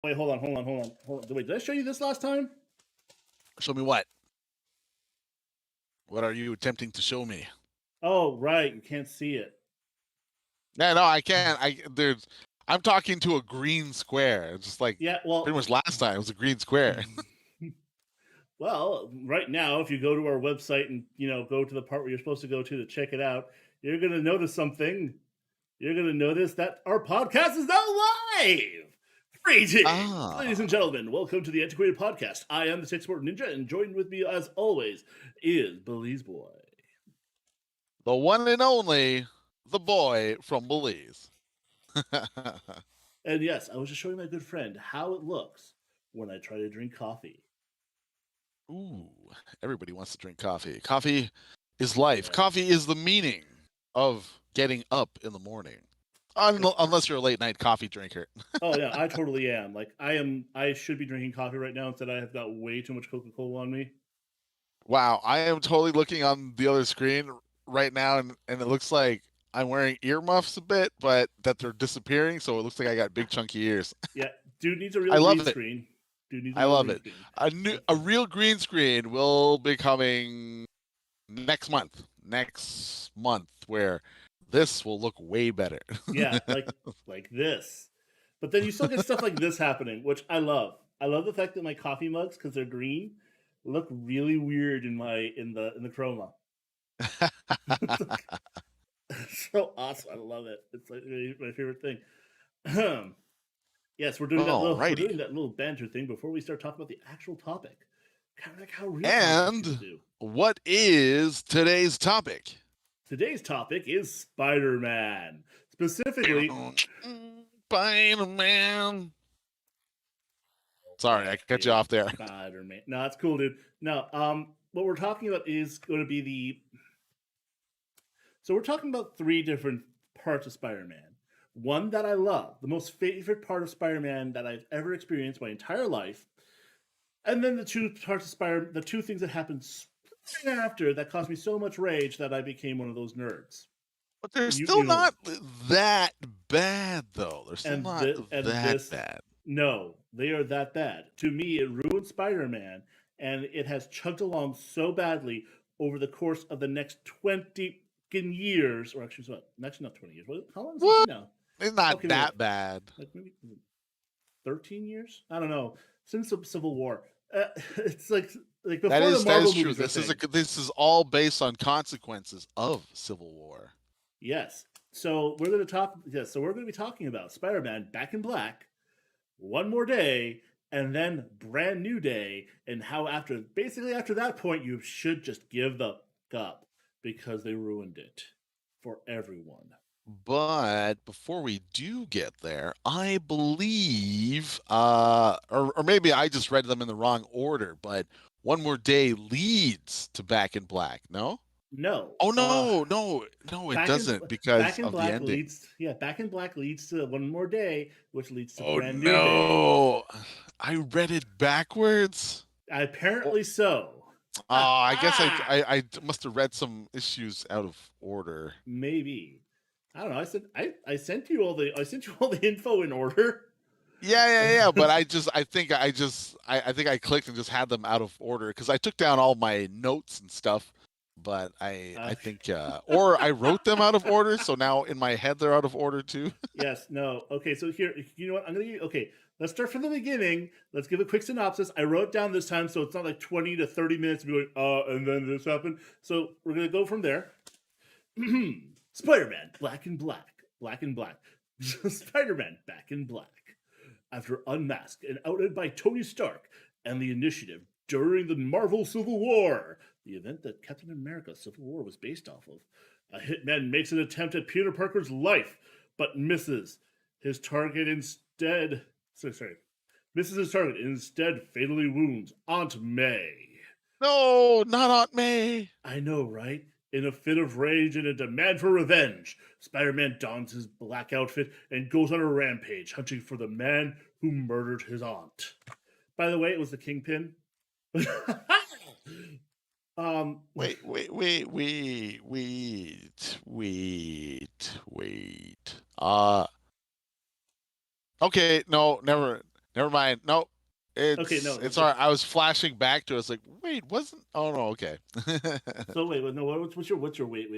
Wait, hold on. Wait, did I show you this last time? Show me what? What are you attempting to show me? Oh, right. You can't see it. Yeah, no, I can't. I'm talking to a green square. It's just like Yeah, pretty well, much last time it was a green square. well, right now, if you go to our website and go to the part where you're supposed to go to check it out, you're gonna notice something. You're gonna notice that our podcast is now live. Greetings, ladies and Ah, gentlemen. Welcome to the Antiquated Podcast. I am the Tech Sport Ninja, and joined with me, as always, is Belize Boy. the one and only, the boy from Belize. And yes, I was just showing my good friend how it looks when I try to drink coffee. Ooh, everybody wants to drink coffee. Coffee is life. Yeah. Coffee is the meaning of getting up in the morning. Unless you're a late night coffee drinker. Oh yeah, I totally am. Like I am. I should be drinking coffee right now. Instead, I have got way too much Coca Cola on me. Wow, I am totally looking on the other screen right now, and it looks like I'm wearing earmuffs a bit, but that they're disappearing, so it looks like I got big chunky ears. Yeah, dude needs a real I green love it. screen. Dude needs a I real love green it. screen. A real green screen will be coming next month. Next month, where this will look way better. Yeah, like this. But then you still get stuff like this happening, which I love. I love the fact that my coffee mugs, because they're green, look really weird in the chroma. It's like, so awesome. I love it. It's like my favorite thing. Yes, we're Alrighty. doing that little banter thing before we start talking about the actual topic. Kind of like how real podcasters And do. what is today's topic? Today's topic is Spider-Man. Specifically, Spider-Man. Sorry, I cut you off there. Spider-Man. No, it's cool, dude. No, what we're talking about is going to be So we're talking about three different parts of Spider-Man. One that I love, the most favorite part of Spider-Man that I've ever experienced my entire life, and then the two parts of the two things that happened after that caused me so much rage that I became one of those nerds. But they're You still you know, not that bad, though. They're still and not and that this bad. no, they are that bad. To me, it ruined Spider-Man, and it has chugged along so badly over the course of the next 20 years, or actually, what? Actually, not 20 years. How long has it What? been now? It's not Okay, wait, that bad. like maybe 13 years. I don't know. Since the Civil War, it's like before the That Marvel is true. movies were a thing. This is all based on consequences of Civil War. Yes. So we're going to talk. Yes. So we're going to be talking about Spider-Man Back in Black, One More Day, and then Brand New Day, and how basically after that point you should just give the up because they ruined it for everyone. But before we do get there, I believe, or maybe I just read them in the wrong order, but One More Day leads to Back in Black, no? No. Oh, no, it Back in doesn't because Back in of the Black ending. leads Back in Black leads to One More Day, which leads to Oh, Brand New Day. no. I read it backwards. Oh, Apparently so. I guess I must have read some issues out of order. Maybe. I don't know. I sent you I sent you all the info in order. Yeah. But I think I clicked and just had them out of order because I took down all my notes and stuff. But I think or I wrote them out of order, so now in my head they're out of order too. Yes, no. Okay, so here, you know what? Okay, let's start from the beginning. Let's give a quick synopsis. I wrote down this time, so it's not like 20 to 30 minutes of going, and then this happened. So we're going to go from there. Spider-Man, Black and Black, Black and Black. Spider-Man, Back in Black. After unmasked and outed by Tony Stark and the Initiative during the Marvel Civil War, the event that Captain America Civil War was based off of, a hitman makes an attempt at Peter Parker's life, but misses. His target instead. Sorry. Misses his target and instead fatally wounds Aunt May. No, not Aunt May. I know, right? In a fit of rage and a demand for revenge, Spider Man dons his black outfit and goes on a rampage hunting for the man who murdered his aunt. By the way, it was the Kingpin. Wait. Okay, no, never. Never mind. No, Okay, no, it's all right. I was flashing back to it. I was like, wait, wasn't? Oh no, okay. so wait, no, what's your wait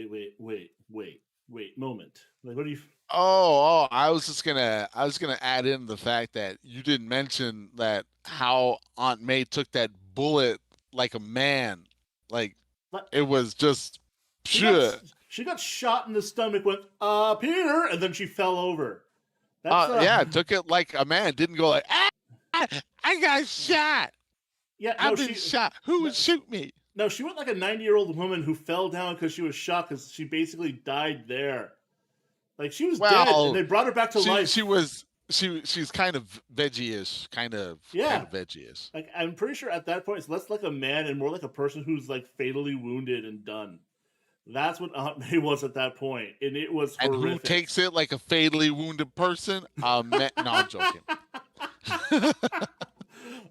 moment? Like, what do you? I was gonna add in the fact that you didn't mention that how Aunt May took that bullet like a man. Like What? it was just She got pure. she got shot in the stomach. Went, Peter, and then she fell over. That's Yeah, took it like a man. Didn't go like, I got shot. yeah, no, I've been shot. Who would shoot me? no, she went like a 90-year-old woman who fell down because she was shocked because she basically died there. Like she was dead, and Well, they brought her back to she life. was she's kind of veggie-ish, kind Yeah, of veggie-ish. like I'm pretty sure at that point it's less like a man and more like a person who's like fatally wounded and done. That's what Aunt May was at that point, and it was And who horrific. takes it like a fatally wounded person? No, I'm joking.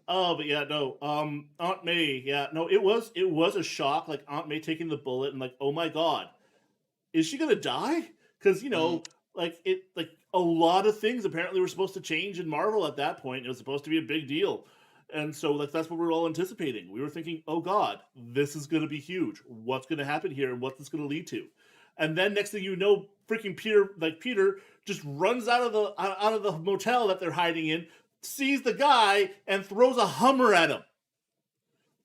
Oh, but yeah, no. Aunt May, yeah, no. It was a shock, like Aunt May taking the bullet and like, oh my god, is she gonna die? Because Mm. like a lot of things apparently were supposed to change in Marvel at that point. It was supposed to be a big deal, and so like that's what we were all anticipating. We were thinking, oh god, this is gonna be huge. What's gonna happen here, and what's this gonna lead to? And then next thing you know, freaking Peter just runs out of the motel that they're hiding in, sees the guy, and throws a Hummer at him.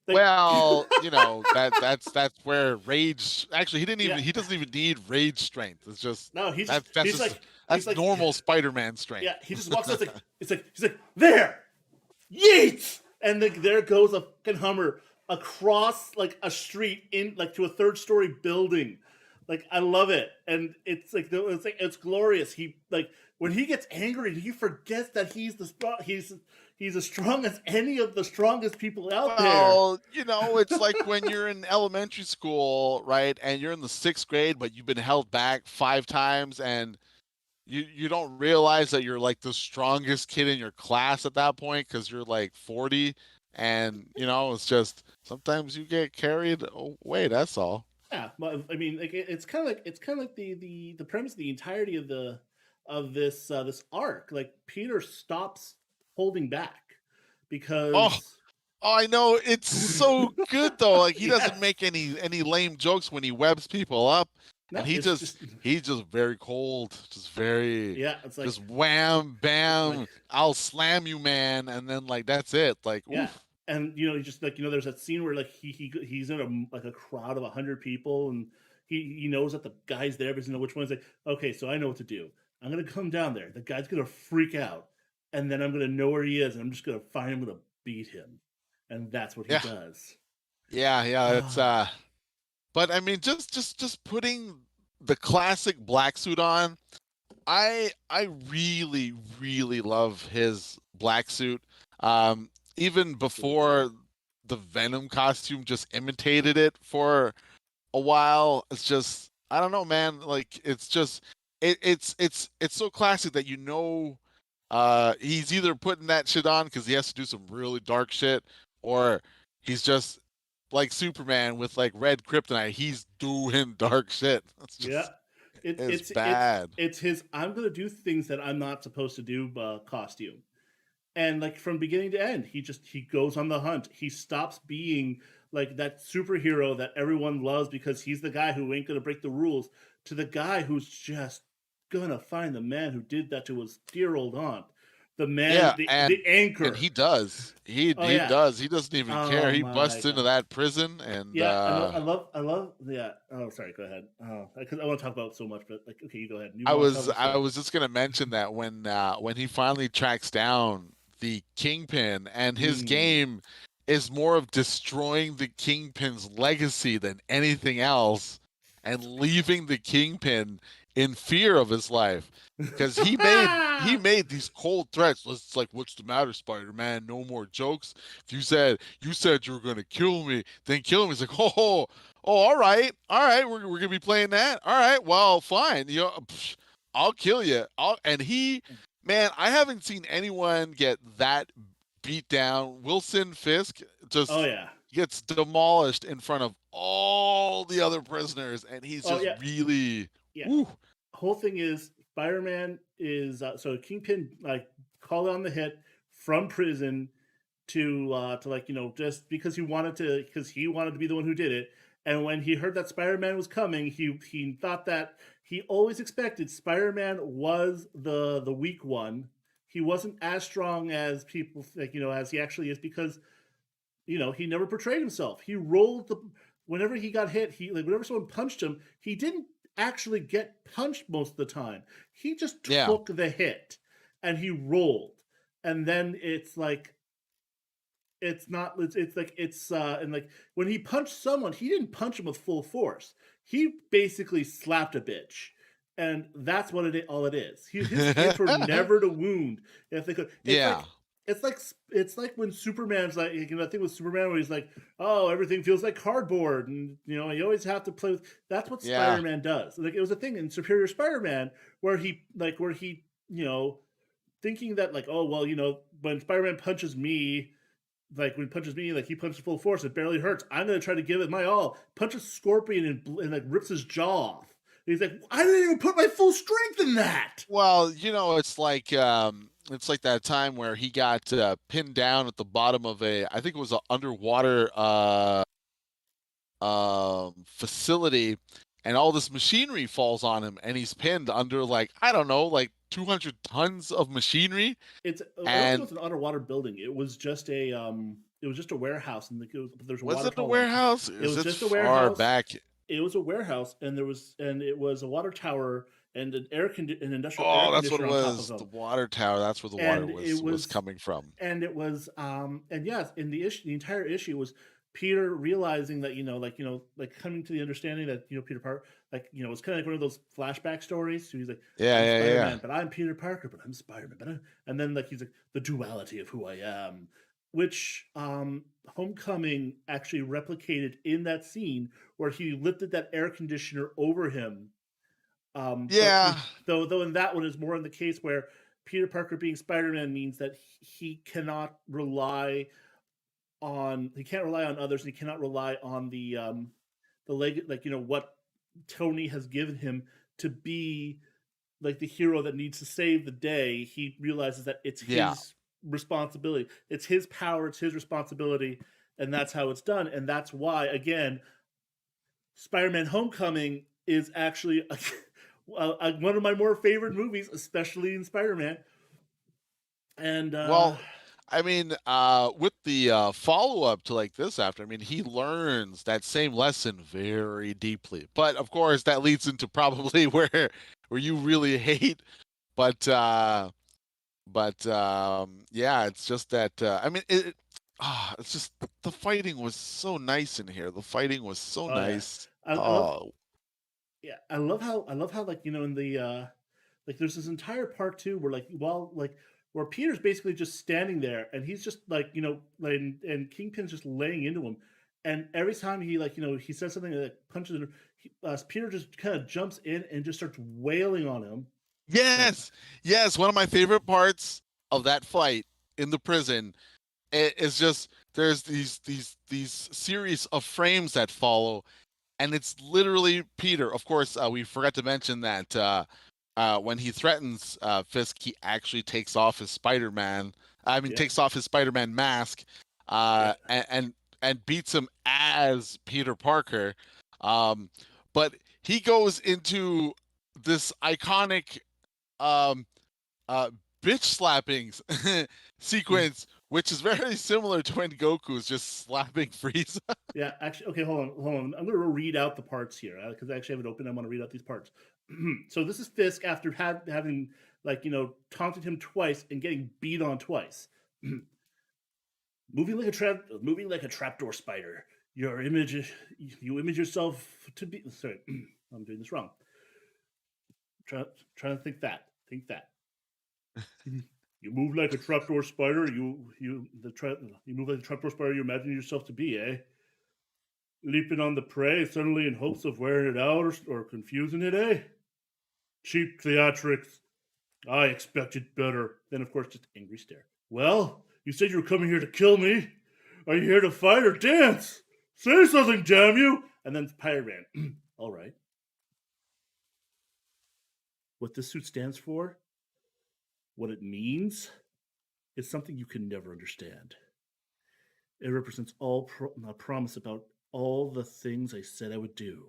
Like, Well, that's where rage. Actually, yeah, he doesn't even need rage strength. It's just no, that's he's just like that's normal Spider-Man yeah, strength. he just walks out. He's like there, yeet, and there goes a fucking Hummer across like a street in like to a third story building. Like I love it, and it's glorious. He like when he gets angry, he forgets that he's as strong as any of the strongest people out there. Well, it's like when you're in elementary school, right? And you're in the sixth grade, but you've been held back 5 times, and you don't realize that you're like the strongest kid in your class at that point because you're like 40, and it's just sometimes you get carried away. That's all. Yeah, I mean, like it's kind of like the premise, the entirety of the of this arc. Like Peter stops holding back Oh, because oh, I know it's so good though. Like he doesn't yes, make any lame jokes when he webs people up, and no, it's just he's just very cold, just very yeah, it's just wham like bam, I'll slam you, man, and then like that's it. Like yeah, oof. and just like there's that scene where like he's in a like a crowd of 100 people, and he knows that the guy's there, but doesn't know which one's like. Okay, so I know what to do. I'm gonna come down there. The guy's gonna freak out, and then I'm gonna know where he is, and I'm just gonna find him. I'm gonna beat him, and that's what he Yeah, does. yeah. It's but I mean, just putting the classic black suit on. I really really love his black suit. Even So good. before the Venom costume just imitated it for a while. It's just I don't know, man. Like it's just it's so classic that he's either putting that shit on because he has to do some really dark shit, or he's just like Superman with like red kryptonite. He's doing dark shit. Yeah, it, It's it's it's bad. it's his. I'm gonna do things that I'm not supposed to do. Costume. And like from beginning to end, he goes on the hunt. He stops being like that superhero that everyone loves because he's the guy who ain't gonna break the rules, to the guy who's just gonna find the man who did that to his dear old aunt, the man, Yeah, the and anchor. he does. Oh He yeah. does. He doesn't even care. Oh He my busts into god. that prison and Yeah, I love. Yeah. Oh, sorry. Go ahead. Oh, because I want to talk about so much, but like, okay, you go ahead. You want to tell the I story? was just gonna mention that when he finally tracks down the Kingpin, and his Mm. game is more of destroying the Kingpin's legacy than anything else, and leaving the Kingpin in fear of his life. Because he made these cold threats. It's like, what's the matter, Spider-Man? No more jokes. If you said you were gonna kill me, then kill me. He's like, oh, all right, we're gonna be playing that. All right, well, fine. I'll kill you. Man, I haven't seen anyone get that beat down. Wilson Fisk Oh just yeah. gets demolished in front of all the other prisoners, and he's Oh just yeah. really, Yeah. woo. Whole thing is Spider-Man is so Kingpin like called on the hit, from prison to like, just because he wanted to be the one who did it. And when he heard that Spider-Man was coming, he thought that he always expected Spider-Man was the weak one. He wasn't as strong as people think, as he actually is, because he never portrayed himself. He rolled the whenever he got hit, he like whenever someone punched him, he didn't actually get punched most of the time. He just Yeah. took the hit and he rolled. And then it's like and like when he punched someone, he didn't punch him with full force. He basically slapped a bitch. And that's what all it is. His hits were never to wound. If they could, Yeah. it's like when Superman's like, I think with Superman where he's like, oh, everything feels like cardboard, and you always have to play with. That's what Yeah. Spider-Man does. Like it was a thing in Superior Spider-Man where he thinking that like, oh well, when Spider-Man punches me, like when he punches me, like he punches full force, it barely hurts. I'm gonna try to give it my all. Punches Scorpion and like rips his jaw off. And he's like, I didn't even put my full strength in that. Well, it's like that time where he got pinned down at the bottom of I think it was an underwater facility, and all this machinery falls on him, and he's pinned under like I don't know, like 200 tons of machinery. I don't think it And was an underwater building. It was just a warehouse, and there's a was water it a tower on top. warehouse? It Is was it just a far warehouse. back? It was a warehouse, and it was a water tower and an industrial air Oh, that's what it conditioner on top of was. them. The water tower. That's where the water And was coming from. and yes, in the entire issue was Peter realizing that like coming to the understanding that Peter Parker, like it's kind of like one of those flashback stories. So he's like, Yeah, I'm yeah, yeah. Spider-Man, but I'm Peter Parker, but I'm Spider-Man, and then like he's like the duality of who I am, which Homecoming actually replicated in that scene where he lifted that air conditioner over him. But Yeah. though in that one is more in the case where Peter Parker being Spider-Man means that he cannot rely he can't rely on others, and he cannot rely on the leg, like what Tony has given him to be like the hero that needs to save the day. He realizes that it's Yeah. his responsibility, it's his power, it's his responsibility, and that's how it's done. And that's why, again, Spider-Man: Homecoming is actually one of my more favorite movies, especially in Spider-Man. And Well, I mean, with the follow-up to like this after, I mean, he learns that same lesson very deeply. But of course, that leads into probably where you really hate. But yeah, it's just that I mean, it's just the fighting was so nice in here. The fighting was so oh yeah, nice. I love Oh, yeah, I love how like in the like there's this entire part too where where Peter's basically just standing there and he's just like like, and Kingpin's just laying into him, and every time he he says something that punches him, Peter just kind of jumps in and just starts wailing on him. yes, yes. One of my favorite parts of that fight in the prison is just there's these series of frames that follow, and it's literally Peter. Of course, we forgot to mention that when he threatens Fisk, he actually takes off his Spider-Man. I mean, Yeah. takes off his Spider-Man mask, Yeah. and beats him as Peter Parker. Um, but he goes into this iconic um, uh, bitch slappings sequence, which is very similar to when Goku is just slapping Frieza. Yeah, actually, okay, hold on. I'm going to read out the parts here because I actually have it open. I want to read out these parts. So this is Fisk after having taunted him twice and getting beat on twice. Moving like a trapdoor spider. You image yourself to be. Sorry, I'm doing this wrong. Trying to think that. You move like a trapdoor spider. You move like a trapdoor spider. You imagine yourself to be, eh? Leaping on the prey suddenly in hopes of wearing it out or confusing it, eh? Cheap theatrics. I expected better. Then, of course, just angry stare. Well, you said you were coming here to kill me. Are you here to fight or dance? Say something, damn you! And then Pirate Man. All right. What this suit stands for? What it means? is something you can never understand. It represents a promise about all the things I said I would do,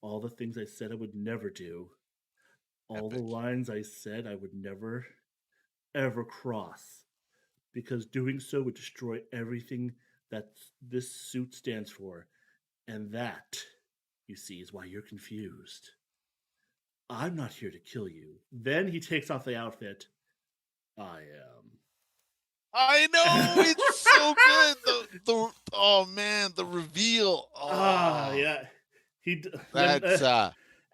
all the things I said I would never do, all the Epic. lines I said I would never, ever cross, because doing so would destroy everything that this suit stands for. And that, you see, is why you're confused. I'm not here to kill you. Then he takes off the outfit. I am. I know it's so good. The oh man, the reveal. Oh, Yeah. He that's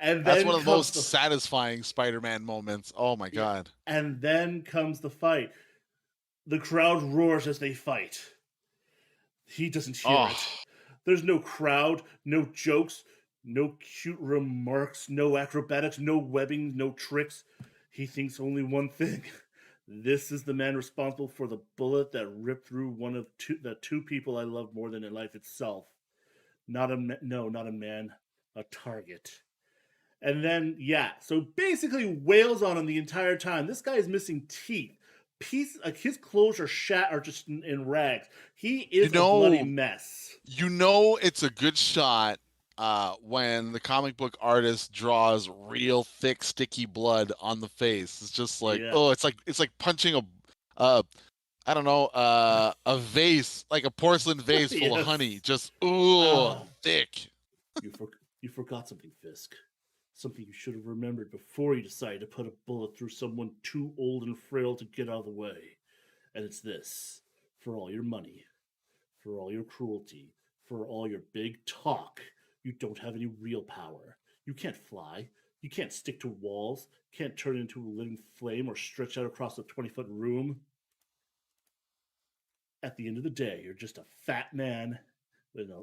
and that's then one of the comes most the satisfying Spider-Man moments. Oh my yeah, god. and then comes the fight. The crowd roars as they fight. He doesn't hear Oh, it. There's no crowd, no jokes, no cute remarks, no acrobatics, no webbing, no tricks. He thinks only one thing. This is the man responsible for the bullet that ripped through the two people I love more than in life itself. Not a no, not a man, a target. And then yeah, so basically wails on him the entire time. This guy is missing teeth. Like his clothes are just in rags. He you is a bloody know, mess. you know it's a good shot when the comic book artist draws real thick, sticky blood on the face. It's just like, Yeah. oh, it's like punching uh, I don't know, a vase, like a porcelain vase full of Yes. honey. Just ooh, Ah, thick. you you forgot something, Fisk. Something you should have remembered before you decided to put a bullet through someone too old and frail to get out of the way. And it's this: for all your money, for all your cruelty, for all your big talk, you don't have any real power. You can't fly. You can't stick to walls. Can't turn into a living flame or stretch out across a 20-foot room. At the end of the day, you're just a fat man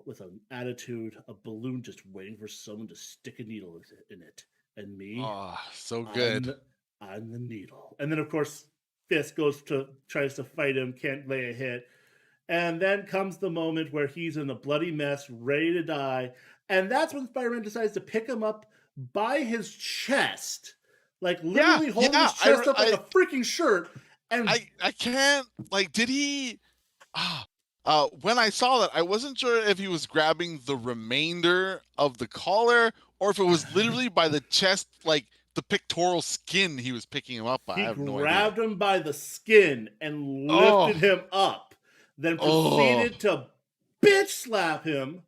with an attitude, a balloon just waiting for someone to stick a needle in it. And me, Oh, so I'm good. the, I'm the needle. And then, of course, Fisk tries to fight him, can't lay a hit. And then comes the moment where he's in a bloody mess, ready to die. And that's when Spider-Man decides to pick him up by his chest, like Yeah, literally holding yeah. his chest up like a freaking shirt. And I can't like. Did he? Ah, when I saw that, I wasn't sure if he was grabbing the remainder of the collar or if it was literally by the chest, like the pectoral skin he was picking him up by. I he have no idea. grabbed him by the skin and lifted Oh, him up, then oh, proceeded to bitch slap him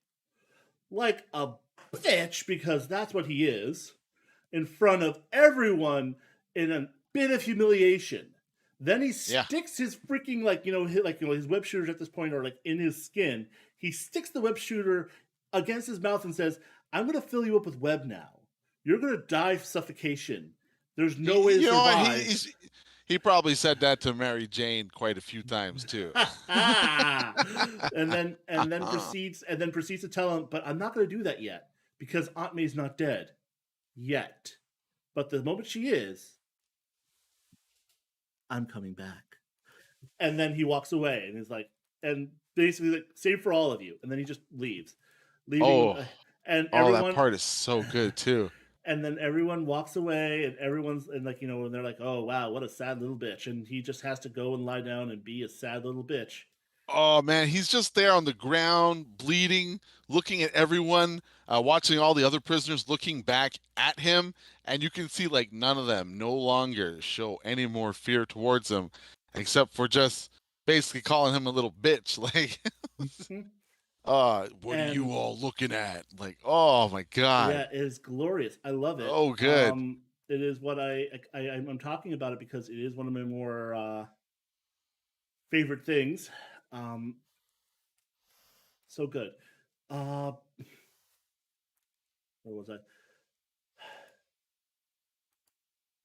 like a bitch, because that's what he is, in front of everyone in a bit of humiliation. Then he yeah. sticks his freaking his web shooters at this point are like in his skin. He sticks the web shooter against his mouth and says, "I'm gonna fill you up with web now. You're gonna die of suffocation. There's no way to You know what? survive." He probably said that to Mary Jane quite a few times too. and then proceeds to tell him, "But I'm not gonna do that yet because Aunt May's not dead yet. But the moment she is, I'm coming back." And then he walks away and is like, and basically like, "Save for all of you." And then he just leaves, leaving, Oh, and oh, that everyone, part is so good too. and then everyone walks away, and everyone's and like and they're like, "Oh wow, what a sad little bitch," and he just has to go and lie down and be a sad little bitch. Oh man, he's just there on the ground, bleeding, looking at everyone, watching all the other prisoners looking back at him, and you can see like none of them no longer show any more fear towards him, except for just basically calling him a little bitch. Like, what are you And all looking at? Like, oh my god, yeah, it is glorious. I love it. oh good. It is what I'm talking about it because it is one of my more favorite things. Um, so good. Uh, where was I?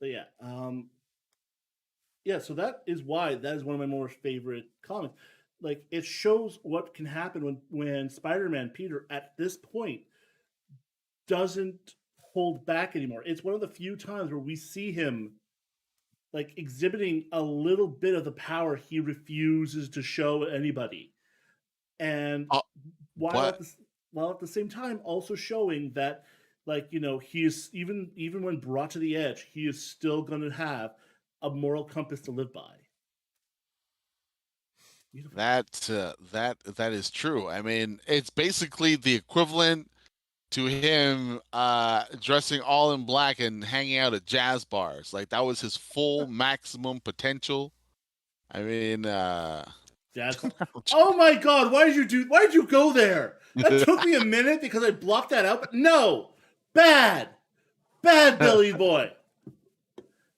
But yeah, yeah. So that is why that is one of my more favorite comics. Like it shows what can happen when Spider-Man Peter at this point doesn't hold back anymore. It's one of the few times where we see him like exhibiting a little bit of the power he refuses to show anybody, and Uh, while but at the while at the same time also showing that he is, even when brought to the edge, he is still going to have a moral compass to live by. Beautiful. That is true. I mean, it's basically the equivalent to him dressing all in black and hanging out at jazz bars. Like that was his full maximum potential. I mean, Jazz club. Oh my God! Why did you go there? That took me a minute because I blocked that out. But no, bad, bad Billy Boy.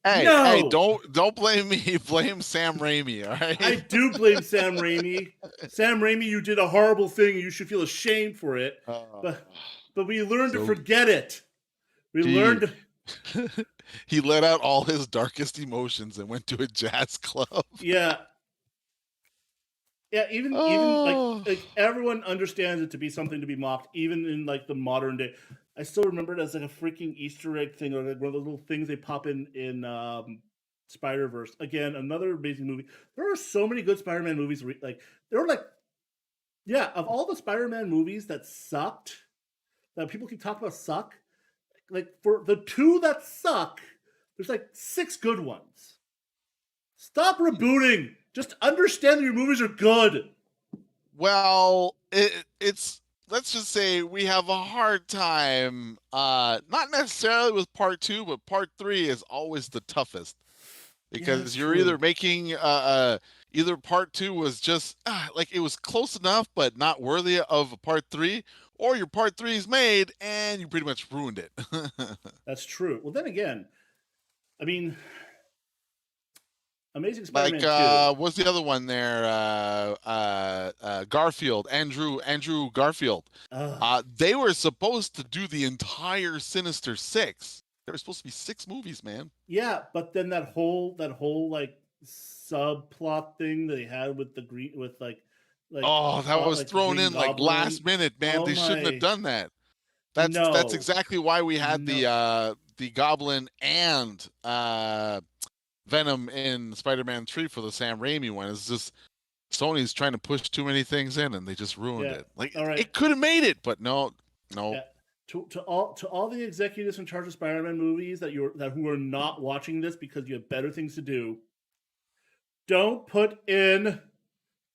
hey, No, don't blame me. Blame Sam Raimi. All I right. do blame Sam Raimi. Sam Raimi, you did a horrible thing, and you should feel ashamed for it. Uh, But we learned to so forget it. We he learned. he let out all his darkest emotions and went to a jazz club. Yeah, yeah. Even Oh, like everyone understands it to be something to be mocked, even in like the modern day. I still remember it as like a freaking Easter egg thing, or like one of those little things they pop in Spider Verse. Again, another amazing movie. There are so many good Spider Man movies. Like there were like, yeah, of all the Spider Man movies that sucked, that people keep talking about suck. Like for the two that suck, there's like six good ones. Stop rebooting. Just understand that your movies are good. well, it's let's just say we have a hard time not necessarily with part 2, but part 3 is always the toughest Yeah, that's because you're either true. making either part 2 was just like it was close enough but not worthy of a part 3, or your part 3 is made and you pretty much ruined it. That's true. Well, then again, I mean, Amazing Like Spider-Man 2. what's the other one there? Garfield, Andrew Garfield. Ugh. They were supposed to do the entire Sinister Six. There were supposed to be 6 movies, man. Yeah, but then that whole like subplot thing that they had with the green with Oh, that was like the thrown Green in like Goblin. last minute, man. Oh They shouldn't have my done that. That's no. exactly why we had No. the Goblin and Venom in Spider-Man 3 for the Sam Raimi one. It's just Sony's trying to push too many things in and they just ruined Yeah. it. Like All right. it could have made it, but no, no. Yeah. To all the executives in charge of Spider-Man movies that who are not watching this because you have better things to do, don't put in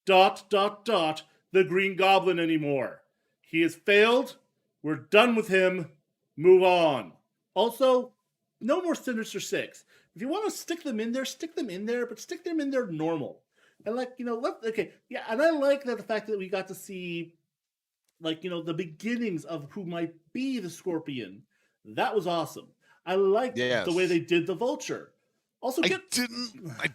the Green Goblin anymore. He has failed. We're done with him. Move on. Also, no more Sinister Six. If you want to stick them in there, stick them in there, but stick them in there normal. And okay, yeah, and I like that the fact that we got to see the beginnings of who might be the Scorpion. That was awesome. I liked the way Yes. they did the Vulture. Also, I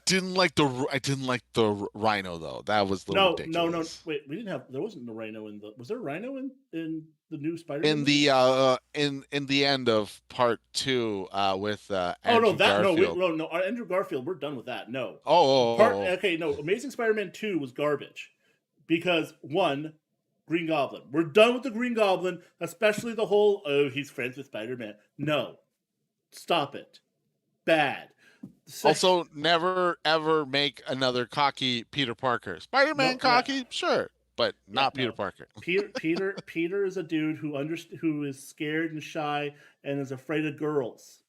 didn't like the Rhino though. That was a little no. ridiculous. Wait, we didn't have. There wasn't a Rhino in the. Was there a Rhino in the new Spider-Man In movie? the in the end of part 2 with Oh no, Andrew that no, wait, Garfield. no. Andrew Garfield, we're done with that. No, Oh. okay, no. Amazing Spider-Man 2 was garbage because one, Green Goblin. We're done with the Green Goblin, especially the whole he's friends with Spider-Man. No, stop it. Bad. Also, never ever make another cocky Peter Parker. Spider-Man No, yeah, cocky, sure, but yeah, not Peter no. Parker. Peter is a dude who is scared and shy and is afraid of girls.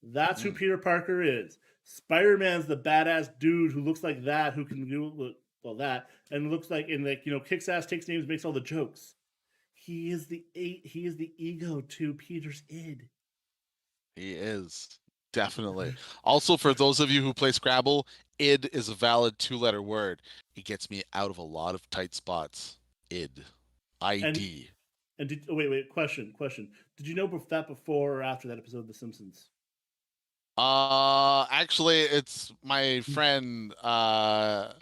That's who Mm. Peter Parker is. Spider-Man's the badass dude who looks like that, who can do that, and looks like kicks ass, takes names, makes all the jokes. He is the ego to Peter's id. He is definitely. Also, for those of you who play Scrabble, id is a valid 2-letter word. It gets me out of a lot of tight spots. Id, And ID. wait, question. Did you know that before or after that episode of The Simpsons? Actually, it's my friend, my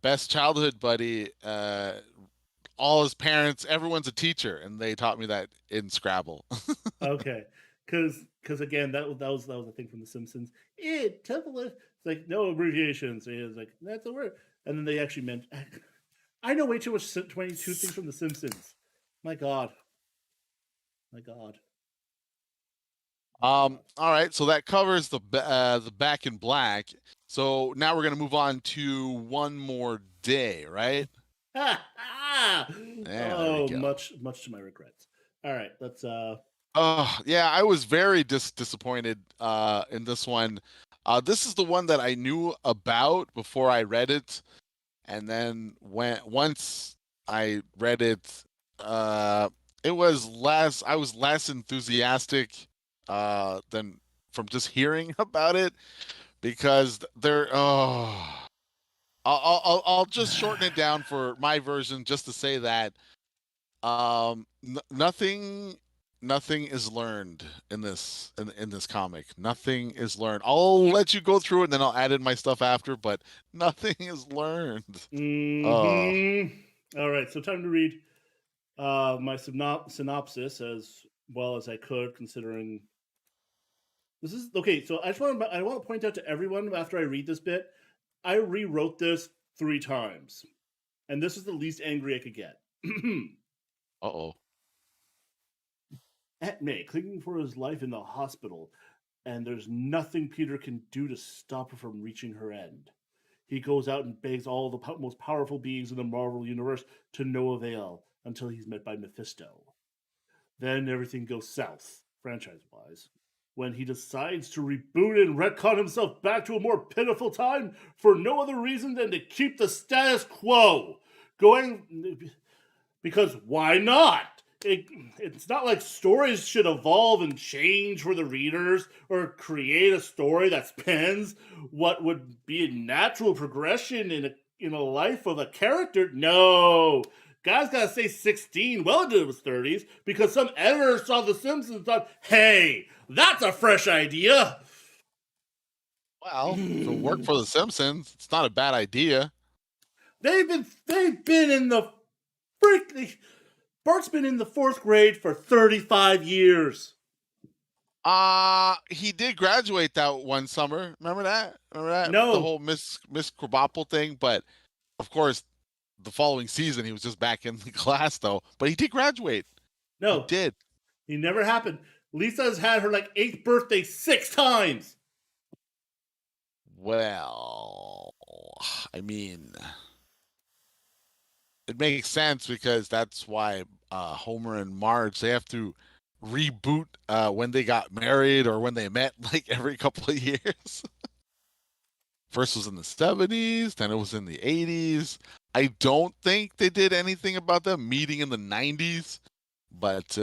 best childhood buddy. All his parents, everyone's a teacher, and they taught me that in Scrabble. Okay, because again, that was the thing from The Simpsons. Temple. It's like no abbreviations. It's like that's a word, and then they actually meant. I know way too much 22 things from The Simpsons. My God. My God. All right, so that covers the Back in Black. So now we're gonna move on to One More Day, right? Yeah, there we Oh, go. much to my regrets. All right, let's. Oh, yeah, I was very disappointed in this one. This is the one that I knew about before I read it. And then once I read it, uh, it was less. I was less enthusiastic than from just hearing about it because there. Oh, I'll just shorten it down for my version just to say that nothing is learned in this comic. Nothing is learned. I'll let you go through it and then I'll add in my stuff after, but nothing is learned. Oh. All right, so time to read my synopsis as well as I could, considering this is okay. So I want to point out to everyone after I read this bit, I rewrote this 3 times, and this is the least angry I could get. Uh-oh. Aunt May clinging for his life in the hospital, and there's nothing Peter can do to stop her from reaching her end. He goes out and begs all the most powerful beings in the Marvel Universe to no avail until he's met by Mephisto. Then everything goes south, franchise wise, when he decides to reboot and retcon himself back to a more pitiful time for no other reason than to keep the status quo going. Because why not? It's not like stories should evolve and change for the readers or create a story that spans what would be a natural progression in a life of a character. No. Guy's gotta stay 16, well into his 30s, because some editor saw The Simpsons and thought, hey, that's a fresh idea. Well, if it worked for The Simpsons, it's not a bad idea. They've been in the freak. Bart's been in the 4th grade for 35 years. He did graduate that one summer. Remember that? No. The whole Miss Krabappel thing, but of course the following season he was just back in the class though. But he did graduate. No. He did. He never happened. Lisa's had her 8th birthday 6 times. Well, I mean, it makes sense because that's why Homer and Marge, they have to reboot when they got married or when they met every couple of years. First was in the 70s, then it was in the 80s. I don't think they did anything about them meeting in the 90s, but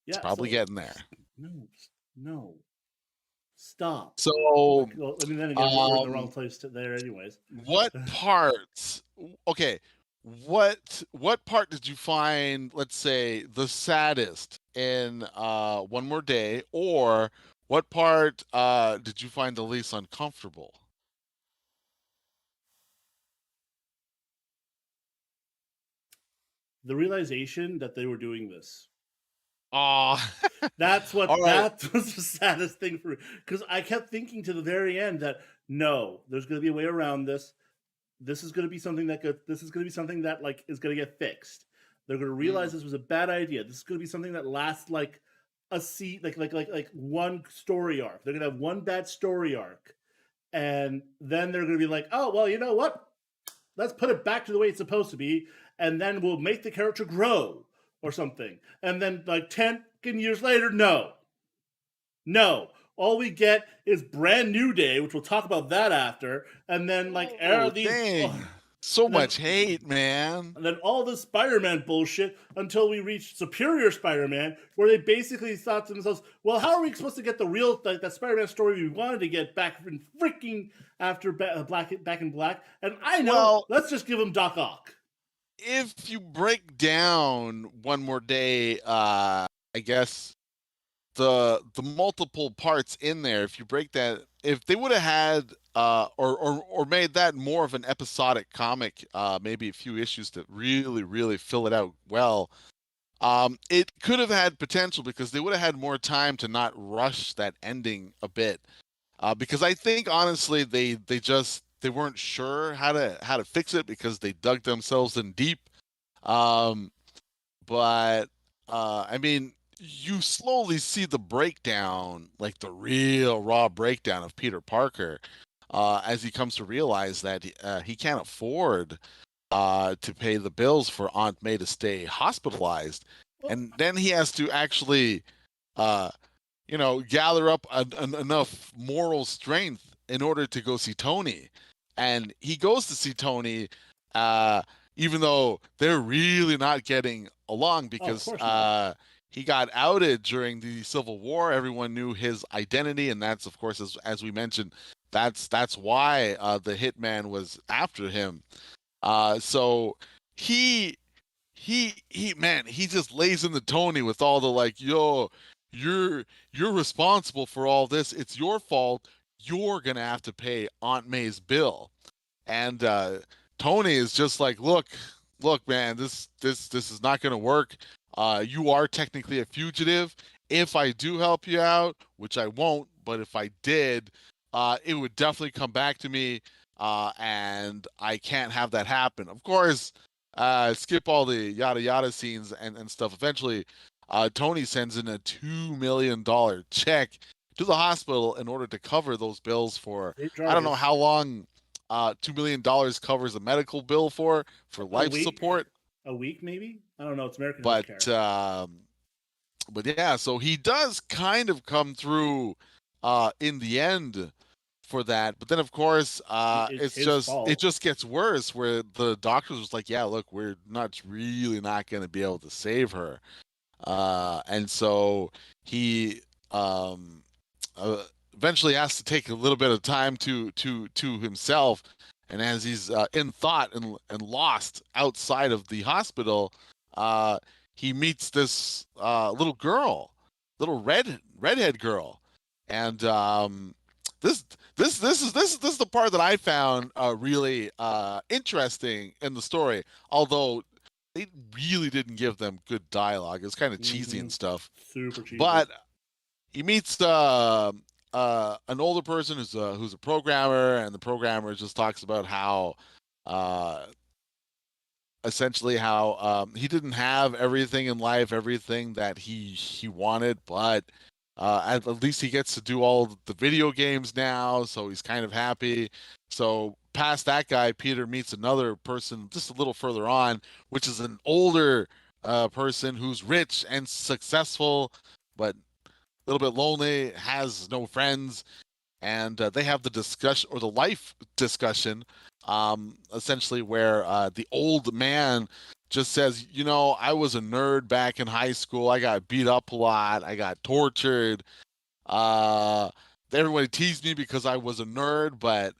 it's probably getting there. No. Stop. So, then again, we're in the wrong place there anyways. What parts? Okay, what part did you find, let's say, the saddest in One More Day, or what part did you find the least uncomfortable? The realization that they were doing this. Oh, that's what that was the saddest thing for me, because I kept thinking to the very end that no, there's going to be a way around this. This is going to be something that is going to get fixed. They're going to realize this was a bad idea. This is going to be something that lasts one story arc. They're going to have one bad story arc, and then they're going to be like, oh well, you know what? Let's put it back to the way it's supposed to be, and then we'll make the character grow or something. And then 10 years later, no. All we get is Brand New Day, which we'll talk about that after. And then so much hate, man. And then all this Spider-Man bullshit until we reach Superior Spider-Man, where they basically thought to themselves, well, how are we supposed to get the real that Spider-Man story we wanted to get back in freaking after Back in Black? And I know, let's just give him Doc Ock. If you break down One More Day, I guess the multiple parts in there, if you break that, if they would have had or made that more of an episodic comic, maybe a few issues to really fill it out well, it could have had potential because they would have had more time to not rush that ending a bit. Because I think honestly they weren't sure how to fix it because they dug themselves in deep. But I mean, you slowly see the breakdown, the real raw breakdown of Peter Parker, as he comes to realize that he can't afford to pay the bills for Aunt May to stay hospitalized, and then he has to actually, gather up enough moral strength in order to go see Tony. And he goes to see Tony, uh, even though they're really not getting along Oh, of because course not. he got outed during the Civil War. Everyone knew his identity, and that's, of course, as we mentioned, that's why the hitman was after him. So he man, he just lays in the Tony with all the like, yo, you're responsible for all this. It's your fault. You're gonna have to pay Aunt May's bill. And Tony is just like, look, man, this is not gonna work. You are technically a fugitive. If I do help you out, which I won't, but if I did, it would definitely come back to me, and I can't have that happen. Of course, skip all the yada yada scenes and stuff. Eventually, Tony sends in a $2 million check to the hospital in order to cover those bills for, State I don't know charges. how long $2 million covers a medical bill for A life week, support. a week maybe. I don't know. It's American But healthcare. but yeah, so he does kind of come through in the end for that. But then of course It's his it fault. just gets worse where the doctors was like, yeah, look, we're not really not going to be able to save her. And so he um uh, eventually has to take a little bit of time to himself. And as he's in thought and lost outside of the hospital, uh, he meets this little girl, little redhead girl, and this this is the part that I found really interesting in the story. Although they really didn't give them good dialogue, it's kind of cheesy Hmm. and stuff. Super cheesy. But he meets an older person who's a programmer, and the programmer just talks about how uh, essentially how he didn't have everything in life, everything that he wanted, but at least he gets to do all the video games now, so he's kind of happy. So past that guy, Peter meets another person just a little further on, which is an older person who's rich and successful, but a little bit lonely, has no friends, and they have the discussion or the life discussion, essentially where the old man just says, you know, I was a nerd back in high school. I got beat up a lot. I got tortured. Uh, Everybody teased me because I was a nerd, but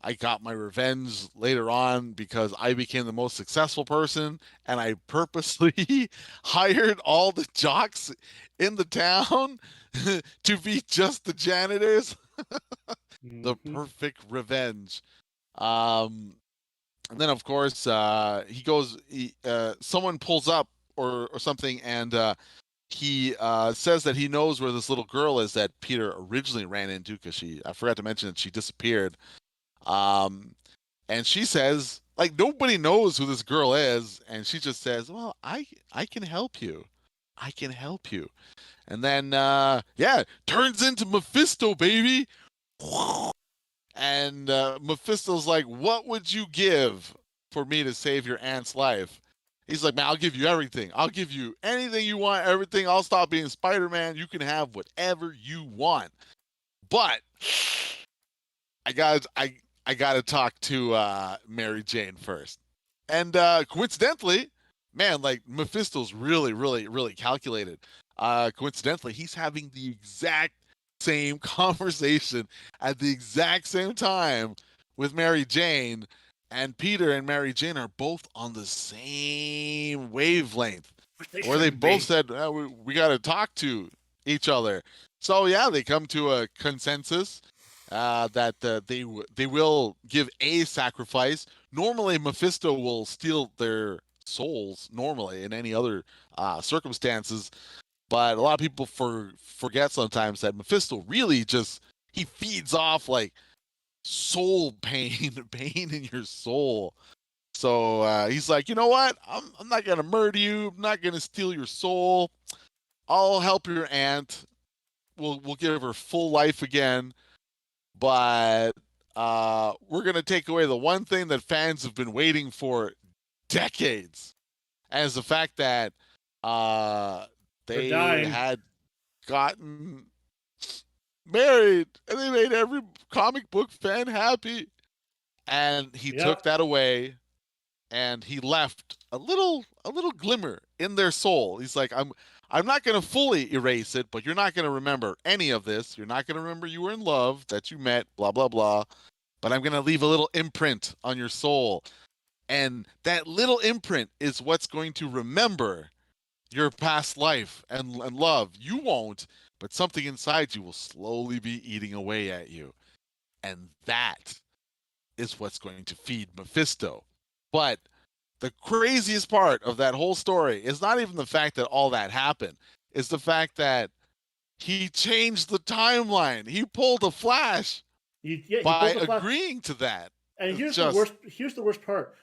I got my revenge later on because I became the most successful person, and I purposely hired all the jocks in the town to be just the janitors. The Hmm. perfect revenge. Um, and then of course he goes. Someone pulls up or something, and he says that he knows where this little girl is that Peter originally ran into because I forgot to mention that she disappeared. Um, and she says like nobody knows who this girl is, and she just says, "Well, I can help you. I can help you." And then yeah, turns into Mephisto, baby. And Mephisto's like, "What would you give for me to save your aunt's life?" He's like, "Man, I'll give you everything. I'll give you anything you want, everything. I'll stop being Spider-Man. You can have whatever you want. But I gotta talk to Mary Jane first." And coincidentally, man, like Mephisto's really calculated. Coincidentally, he's having the exact same conversation at the exact same time with Mary Jane, and Peter and Mary Jane are both on the same wavelength, Which they where they shouldn't both be. said we got to talk to each other. So yeah, they come to a consensus that they will give a sacrifice. Normally, Mephisto will steal their souls. Normally, in any other circumstances, but a lot of people forget sometimes that Mephisto really just he feeds off like soul pain, pain in your soul. So he's like, you know what? I'm not gonna murder you. I'm not gonna steal your soul. I'll help your aunt. We'll give her full life again, but we're gonna take away the one thing that fans have been waiting for decades, as the fact that uh, They're they dying. had gotten married and they made every comic book fan happy, and he took Yep. that away. and he left a little glimmer in their soul. He's like, I'm not going to fully erase it, but you're not going to remember any of this. You're not going to remember you were in love, that you met, blah blah blah, but I'm going to leave a little imprint on your soul. And that little imprint is what's going to remember your past life and love. You won't, but something inside you will slowly be eating away at you. And that is what's going to feed Mephisto. But the craziest part of that whole story is not even the fact that all that happened, it's the fact that he changed the timeline. He pulled a Flash He by pulled the flash. agreeing to that. And It's here's the just worst. Here's the worst part.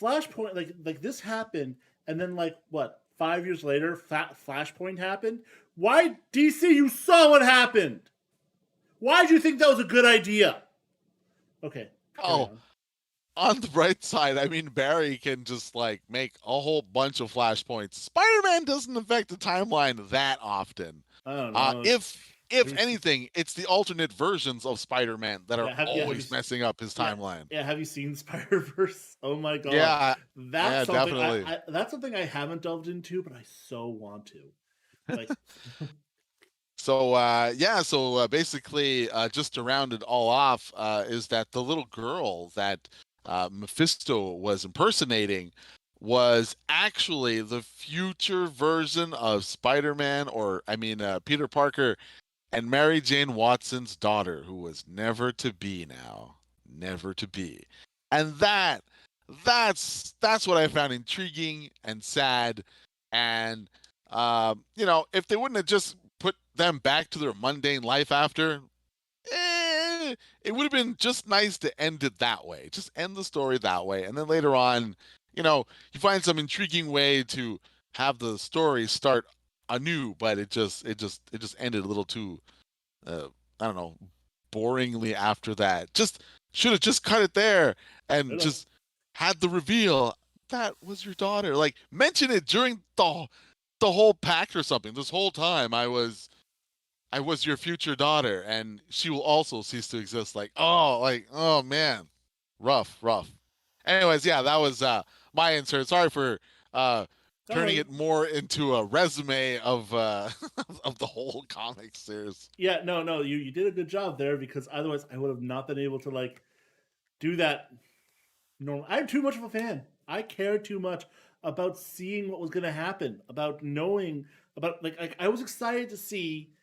Flashpoint, like this happened, and then like what? 5 years later, Flashpoint happened. Why DC? You saw what happened. Why did you think that was a good idea? Okay, carry oh, on. on the bright side, I mean, Barry can just like make a whole bunch of flashpoints. Spider-Man doesn't affect the timeline that often. I don't know. If Have you, anything, it's the alternate versions of Spider-Man that are have you always messing up his yeah, timeline. yeah, have you seen Spider Verse? Oh my god, Yeah, that's yeah, something definitely. that's something I haven't delved into, but I so want to. Like, So basically, just to round it all off, is that the little girl that Mephisto was impersonating was actually the future version of Spider-Man, or I mean, Peter Parker and Mary Jane Watson's daughter, who was never to be now, never to be. And that's what I found intriguing and sad. And if they wouldn't have just put them back to their mundane life after, it would have been just nice to end it that way. Just end the story that way, and then later on, you find some intriguing way to have the story start anew. But it just ended a little too, uh, I don't know, boringly after that. Just should have just cut it there and just had the reveal that was your daughter. Like mention it during the whole pact or something. This whole time I was your future daughter, and she will also cease to exist. Like, oh man, rough, rough. Anyways, yeah, that was my insert. Sorry for uh, no, turning no, it more into a resume of of the whole comic series. yeah, no, no, you did a good job there because otherwise I would have not been able to like do that. No, I'm too much of a fan. I cared too much about seeing what was going to happen, about knowing about like I was excited to see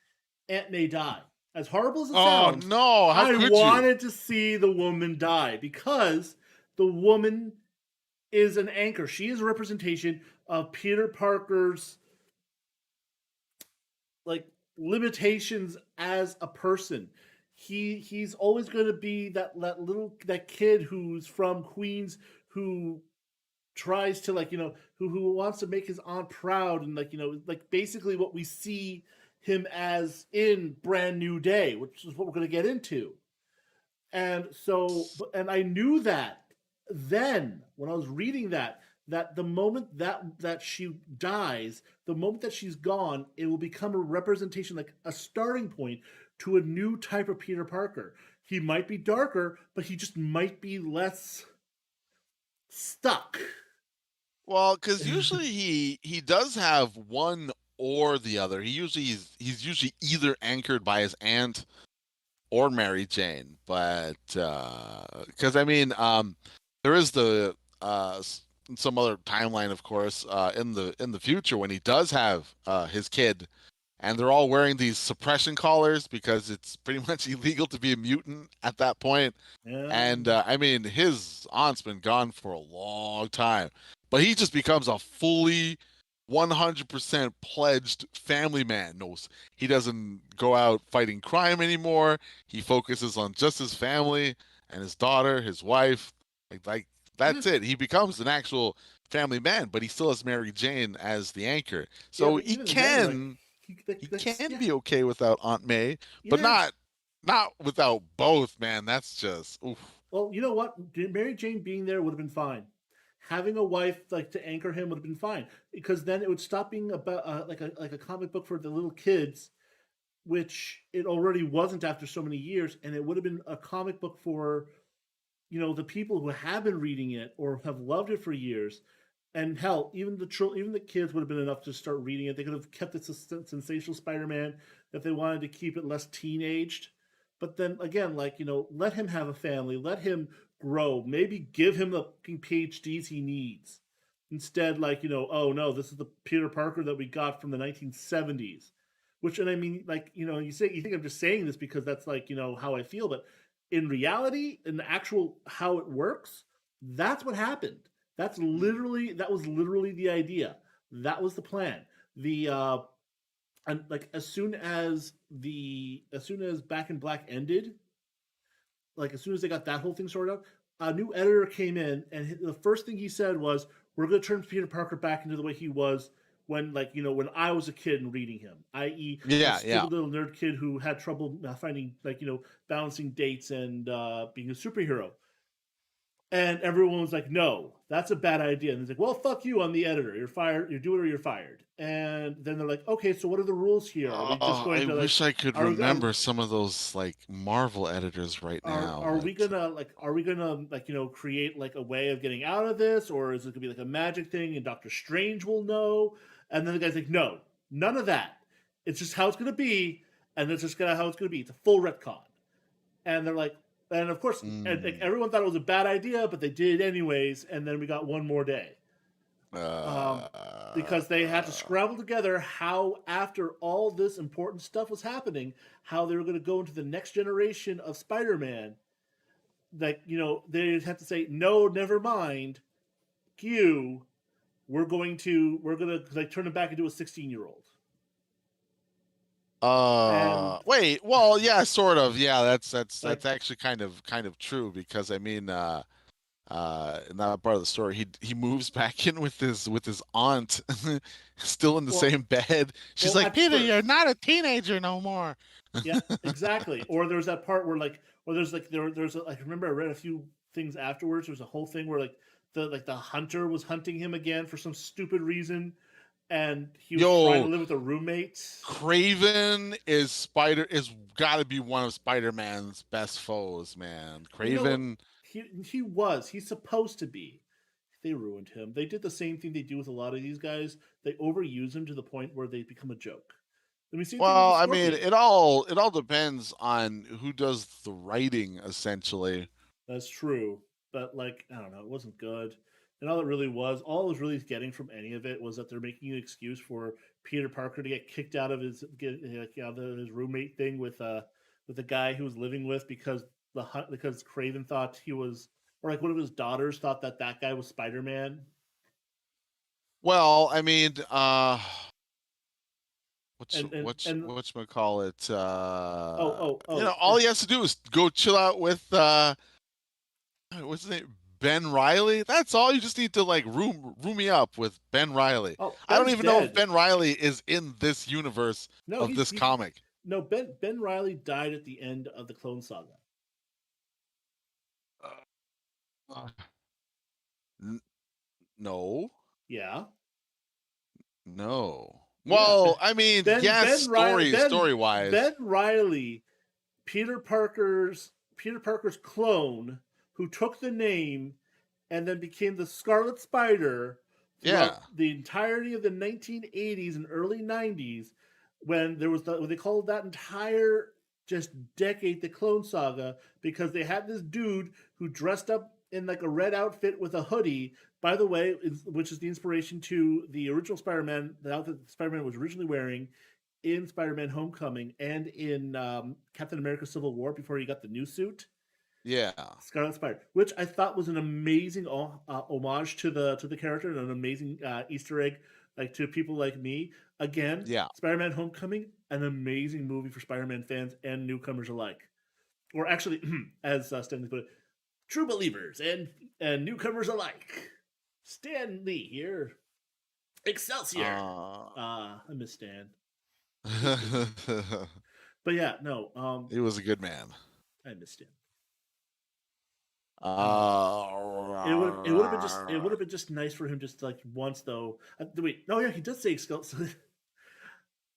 Aunt May die. As horrible as it Oh sounds, no, how I could you? wanted to see the woman die because the woman is an anchor. She is a representation of Peter Parker's like limitations as a person. He's always going to be that kid who's from Queens who tries to like who wants to make his aunt proud and like basically what we see him as in Brand New Day, which is what we're going to get into. And so, and I knew that then when I was reading that the moment that she dies, the moment that she's gone, it will become a representation, like a starting point to a new type of Peter Parker. He might be darker, but he just might be less stuck. Well, because usually he does have one or the other. He's usually either anchored by his aunt or Mary Jane. But because I mean, there is the some other timeline, of course, in the future when he does have his kid, and they're all wearing these suppression collars because it's pretty much illegal to be a mutant at that point. Yeah, And I mean, his aunt's been gone for a long time, but he just becomes a fully 100% pledged family man. Knows he doesn't go out fighting crime anymore. He focuses on just his family and his daughter, his wife. Like yeah, that's it. He becomes an actual family man, but he still has Mary Jane as the anchor. yeah. So But he even then, like can he that's can yeah, be okay without Aunt May, but yeah. not without both, man. That's just oof. Well, you know what? Mary Jane being there would have been fine. Having a wife like to anchor him would have been fine because then it would stop being about like a comic book for the little kids, which it already wasn't after so many years, and it would have been a comic book for the people who have been reading it or have loved it for years, and hell, even the kids would have been enough to start reading it. They could have kept it sensational Spider-Man if they wanted to keep it less teenaged. But then again, let him have a family, let him grow, maybe give him the PhDs he needs. Instead, oh no, this is the Peter Parker that we got from the 1970s. Which, and I mean, you think I'm just saying this because that's how I feel, but in reality, in the actual how it works, that's what happened. That was literally the idea. That was the plan. The and as soon as Back in Black ended, as soon as they got that whole thing sorted out, a new editor came in, and the first thing he said was, "We're going to turn Peter Parker back into the way he was when, when I was a kid and reading him, i.e., a stupid little nerd kid who had trouble finding, balancing dates and being a superhero." And everyone was like, "No, that's a bad idea." And he's like, "Well, fuck you, I'm the editor. You're fired. You do it or you're fired." And then they're like, "Okay, so what are the rules here? Are we just going I to wish I could are we remember some of those Marvel editors right now. are we gonna create a way of getting out of this, or is it gonna be a magic thing and Doctor Strange will know?" And then the guy's like, "No, none of that. It's just how it's gonna be, and it's just how it's gonna be. It's a full retcon." And they're like, and of course, everyone thought it was a bad idea, but they did it anyways. And then we got one more day, because they had to scramble together how, after all this important stuff was happening, how they were going to go into the next generation of Spider-Man. They had to say, "No, never mind, Q. We're gonna turn him back into a 16-year-old." Wait, well, yeah, sort of. Yeah, that's actually kind of true, because I mean, in that part of the story, he moves back in with his aunt, still in the same bed. She's like, "Peter, you're not a teenager no more." Yeah, exactly. Or there's that part where I remember I read a few things afterwards. There was a whole thing where the hunter was hunting him again for some stupid reason, and he was trying to live with a roommate. Craven is got to be one of Spider-Man's best foes, man. Craven. He's supposed to be. They ruined him. They did the same thing they do with a lot of these guys. They overuse him to the point where they become a joke. Well, I mean, it all depends on who does the writing, essentially. That's true, but I don't know, it wasn't good. And all it was really getting from any of it was that they're making an excuse for Peter Parker to get kicked out of his roommate thing with the guy he was living with, because Craven thought he was, or one of his daughters thought that guy was Spider-Man. Well, I mean, whatchamacallit? All he has to do is go chill out with what's his name? Ben Riley. That's all. You just need to room me up with Ben Riley. I don't even know if Ben Riley is in this universe of this comic. No, Ben Riley died at the end of the Clone Saga. No. Yeah. No. Well, I mean, yes, story-wise. Ben Riley, Peter Parker's clone, who took the name and then became the Scarlet Spider throughout the entirety of the 1980s and early 90s, when there was when they called that entire just decade the Clone Saga, because they had this dude who dressed up in a red outfit with a hoodie, by the way, which is the inspiration to the original Spider-Man, the outfit Spider-Man was originally wearing in Spider-Man Homecoming and in Captain America Civil War before he got the new suit. Yeah, Scarlet Spider, which I thought was an amazing homage to the character, and an amazing Easter egg to people like me. Again, Spider-Man Homecoming, an amazing movie for Spider-Man fans and newcomers alike. Or actually, as Stanley put it, true believers and newcomers alike. Stan Lee here. Excelsior. I miss Stan. But yeah, no. He was a good man. I missed him. It would have been just nice for him just once though. Wait, no, yeah, he does say Excelsior.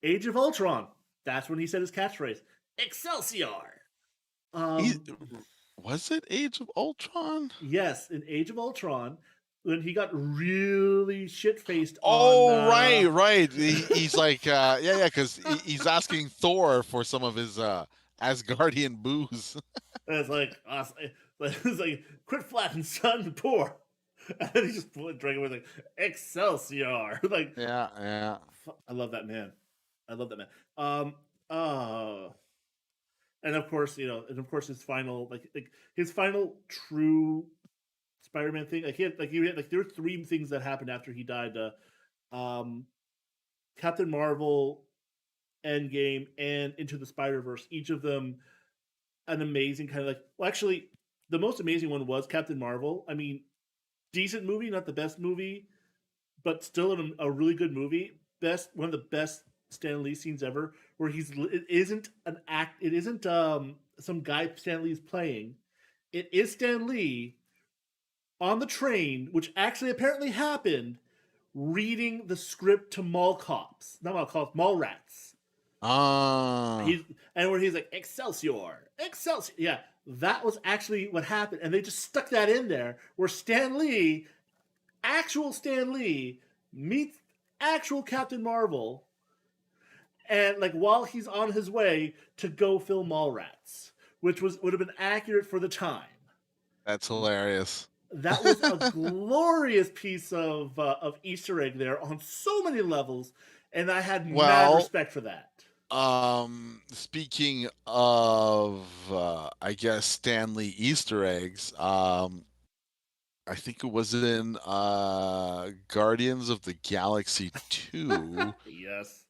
Age of Ultron. That's when he said his catchphrase. Excelsior. Was it Age of Ultron? Yes, in Age of Ultron, when he got really shit faced on. Oh, right. He's like, because he's asking Thor for some of his Asgardian booze. It's like, it's like, quit flapping, son, poor. And then he just drank it with like Excelsior. Like, Yeah, yeah. I love that man. I love that man. Um, uh, and of course, his final, like his final true Spider-Man thing. Like there were three things that happened after he died. Um, Captain Marvel, Endgame, and Into the Spider-Verse. Each of them an amazing kind of like. Well, actually, the most amazing one was Captain Marvel. I mean, decent movie, not the best movie, but still a really good movie. One of the best Stan Lee scenes ever, where it isn't an act, it isn't some guy Stan Lee's playing. It is Stan Lee on the train, which actually apparently happened, reading the script to mall cops, not mall cops, mall rats. Ah, Where he's like Excelsior, Excelsior. Yeah, that was actually what happened, and they just stuck that in there where Stan Lee, actual Stan Lee, meets actual Captain Marvel, and like while he's on his way to go film Mallrats, which would have been accurate for the time. that's hilarious. That was a glorious piece of Easter egg there on so many levels, and I had mad Well, respect for that. speaking of, I guess Stanley Easter eggs, I think it was in Guardians of the Galaxy 2. Yes.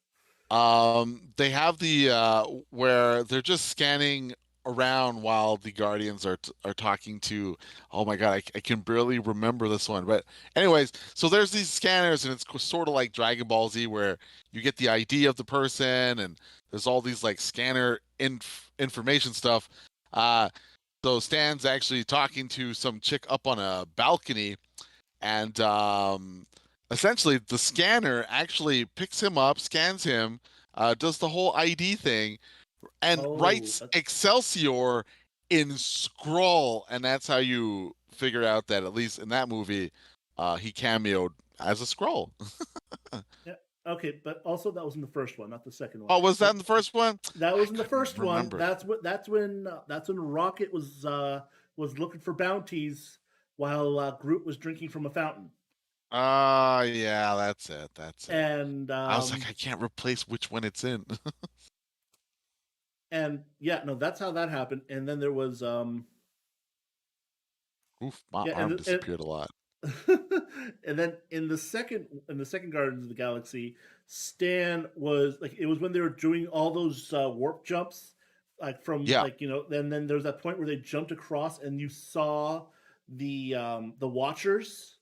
They have the where they're just scanning around while the Guardians are talking to. Oh my God, I can barely remember this one. But anyways, so there's these scanners, and it's sort of like Dragon Ball Z, where you get the ID of the person, and there's all these like scanner information stuff. Uh, so Stan's actually talking to some chick up on a balcony, and essentially the scanner actually picks him up, scans him, does the whole ID thing, and Oh, writes Excelsior in scroll, and that's how you figure out that at least in that movie, he cameoed as a scroll. yeah. Okay, but also that was in the first one, not the second one. Oh, was that in the first one? That I was in the couldn't first one. remember. That's when Rocket was looking for bounties while Groot was drinking from a fountain. Yeah, that's it. That's it. And I was like, I can't replace which one it's in. yeah, no, that's how that happened. And then there was Oof, my yeah, arm disappeared a lot. and then in the second Guardians of the Galaxy, Stan was like it was when they were doing all those warp jumps, like from Yeah. like then there's that point where they jumped across and you saw the Watchers,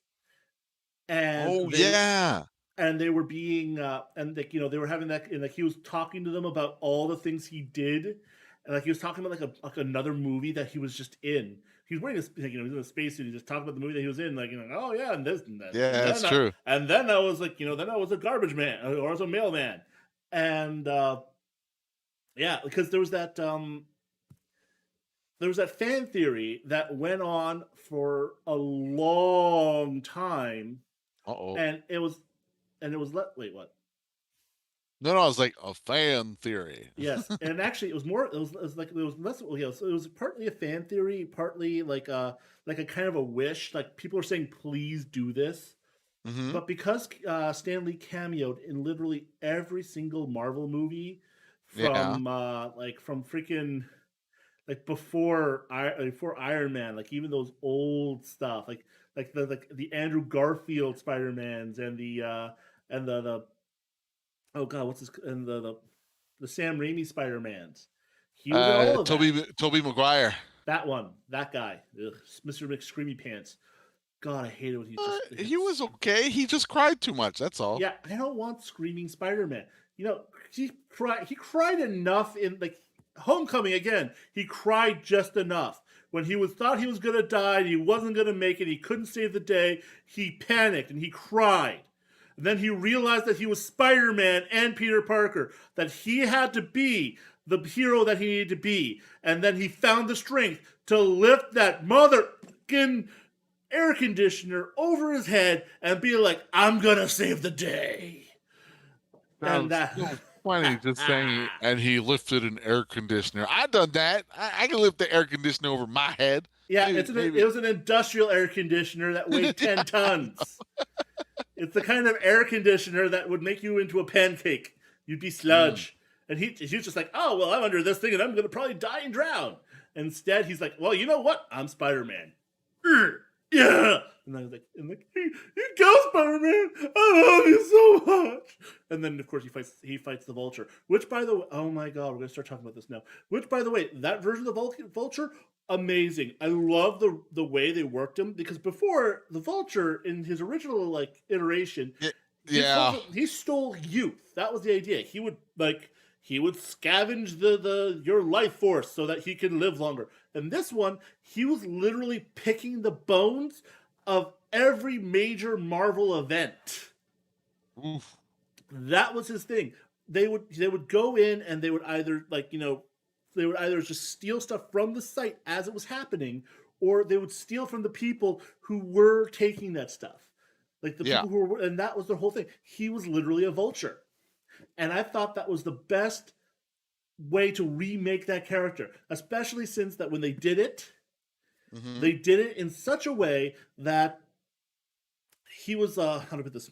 and Oh they yeah. were being and like they were having that, and like he was talking to them about all the things he did, and like he was talking about like another movie that he was just in. He was wearing he was in a spacesuit. He just talked about the movie that he was in, like oh yeah, and this and that, Yeah, and that's then true. I was like then I was a garbage man or I was a mailman, and yeah, because there was that fan theory that went on for a long time, Uh-oh. and wait, what? No, I was like a fan theory. Yes, and actually, it was more. It was like it was less. Well, yeah, so it was partly a fan theory, partly like a kind of a wish. Like people are saying, "Please do this," Mm-hmm. but because Stan Lee cameoed in literally every single Marvel movie Yeah. from freaking like before Iron Man, like even those old stuff, like the Andrew Garfield Spider Mans and the oh god, what's this, and the Sam Raimi Spider Mans. He was in all of that. Toby Maguire. That one, that guy, ugh, Mr. McScreamy Pants. God, I hate it when he's just. He was okay. He just cried too much. That's all. Yeah, I don't want screaming Spider Man. He cried. He cried enough in like Homecoming again. He cried just enough when thought he was gonna die. And he wasn't gonna make it. He couldn't save the day. He panicked and he cried. And then he realized that he was Spider Man and Peter Parker. That he had to be the hero that he needed to be. And then he found the strength to lift that motherfucking air conditioner over his head and be like, I'm gonna save the day. And Sounds that so funny just saying, and he lifted an air conditioner. I done that. I can lift the air conditioner over my head. yeah, Maybe, it maybe. was an industrial air conditioner that weighed 10 tons. It's the kind of air conditioner that would make you into a pancake. You'd be Mm. sludge. And he's just like, oh, well, I'm under this thing and I'm going to probably die and drown. Instead, he's like, well, you know what? I'm Spider-Man. Yeah. And I was like, here you go, Spider-Man. I love you so much. And then, of course, he fights the Vulture. Which, by the way, oh my God, we're going to start talking about this now. Which, by the way, that version of the Vulture, amazing. I love the way they worked him, because before, the Vulture in his original like iteration, Yeah. he stole youth. That was the idea. He would scavenge the your life force so that he can live longer. And this one, he was literally picking the bones of every major Marvel event. Oof. That was his thing. They would go in and they would either they would either just steal stuff from the site as it was happening, or they would steal from the people who were taking that stuff. Like the Yeah. people who were, and that was the whole thing. He was literally a vulture. And I thought that was the best way to remake that character, especially since that when they did it, Mm-hmm. they did it in such a way that he was how to put this.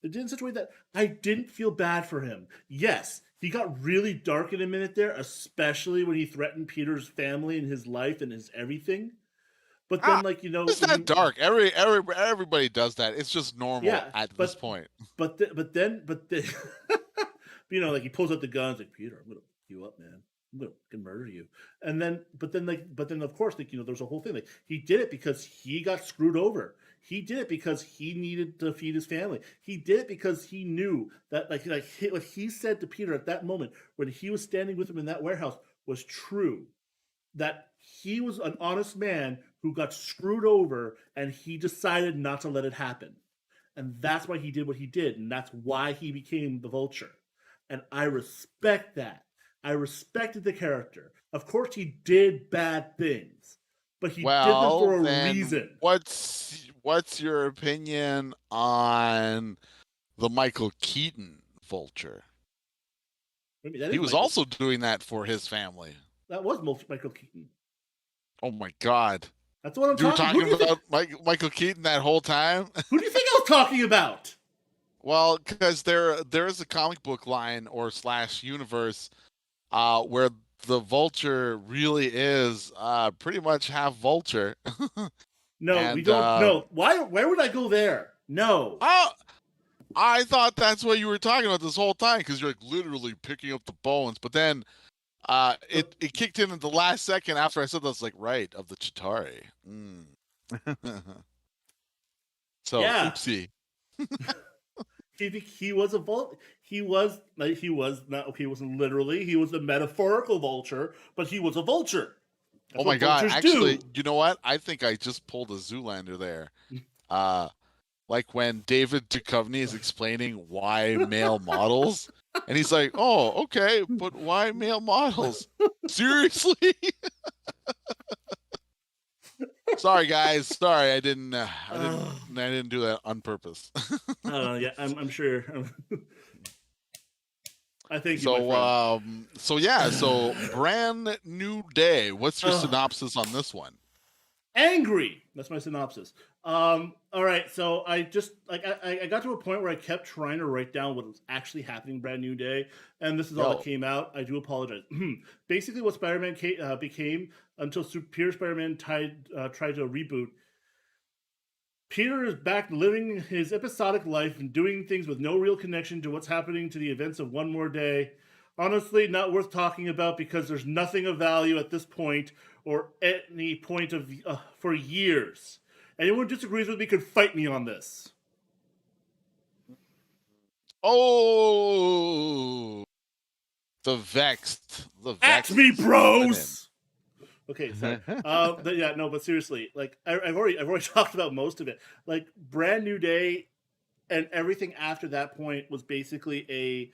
They did it in such a way that I didn't feel bad for him. Yes, he got really dark in a minute there, especially when he threatened Peter's family and his life and his everything. But then, It's not dark. Everybody does that. It's just normal at this point. But then, like he pulls out the guns, like, Peter, I'm gonna fuck you up, man. I'm gonna murder you. And then, but then, of course, there's a whole thing. Like he did it because he got screwed over. He did it because he needed to feed his family. He did it because he knew that, what he said to Peter at that moment when he was standing with him in that warehouse was true. That he was an honest man who got screwed over, and he decided not to let it happen. And that's why he did what he did, and that's why he became the Vulture. And I respect that. I respected the character. Of course, he did bad things, but he did them for a reason. What's your opinion on the Michael Keaton Vulture? He was also doing that for his family. That was Michael Keaton. Oh my God! That's what I'm talking about. You were talking about Michael Keaton that whole time. Who do you think I was talking about? Well, because there is a comic book line or / universe where the Vulture really is pretty much half Vulture. No, we don't. No, why would I go there? No. I thought that's what you were talking about this whole time, because you're like literally picking up the bones, but then it kicked in at the last second after I said that. I was like, right, of the Chitauri. So yeah. Oopsie. He was a vulture. He wasn't literally. He was a metaphorical vulture, but he was a vulture. That's my God! Actually, you know what? I think I just pulled a Zoolander there. Like when David Duchovny is explaining why male models, and he's like, "Oh, okay, but why male models? Seriously?" Sorry, guys. Sorry, I didn't do that on purpose. Yeah, I'm sure. I think so. So Brand New Day. What's your synopsis on this one? Angry. That's my synopsis. All right. So I just I got to a point where I kept trying to write down what was actually happening in Brand New Day, and this is all that came out. I do apologize. Basically, what Spider-Man became until Superior Spider-Man tried to reboot. Peter is back living his episodic life and doing things with no real connection to what's happening to the events of One More Day. Honestly, not worth talking about because there's nothing of value at this point or any point of for years. Anyone who disagrees with me could fight me on this. Oh, the vexed. At me, bros. Okay, sorry. But seriously, like I've already talked about most of it. Like Brand New Day and everything after that point was basically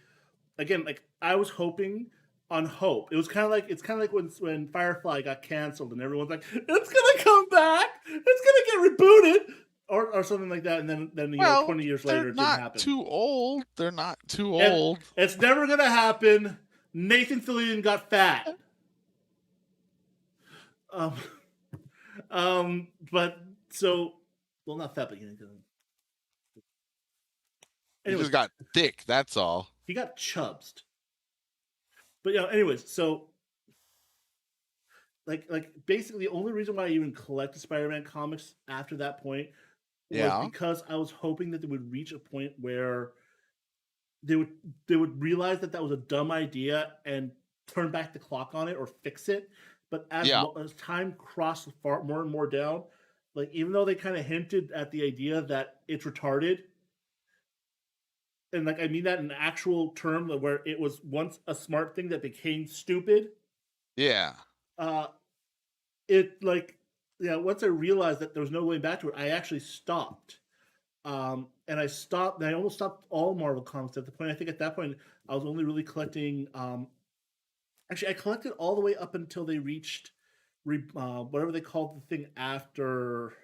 again, like I was hoping on hope. It was kind of like when Firefly got canceled and everyone's like, it's gonna come back, it's gonna get rebooted, or something like that, and then 20 years they're later it didn't not happen. too old. They're not too And old. it's never gonna happen. Nathan Fillion got fat. Um, but so, well, not fat, but He just got thick. That's all. He got chubsed. But anyways, so like basically the only reason why I even collected Spider-Man comics after that point was because I was hoping that they would reach a point where they would realize that was a dumb idea and turn back the clock on it or fix it. But as time crossed more and more down, like even though they kind of hinted at the idea that it's retarded, and like I mean that in an actual term where it was once a smart thing that became stupid. Yeah. It like once I realized that there was no way back to it, I actually stopped. And I stopped. And I almost stopped all Marvel comics at the point. I think at that point I was only really collecting. Actually, I collected all the way up until they reached whatever they called the thing after.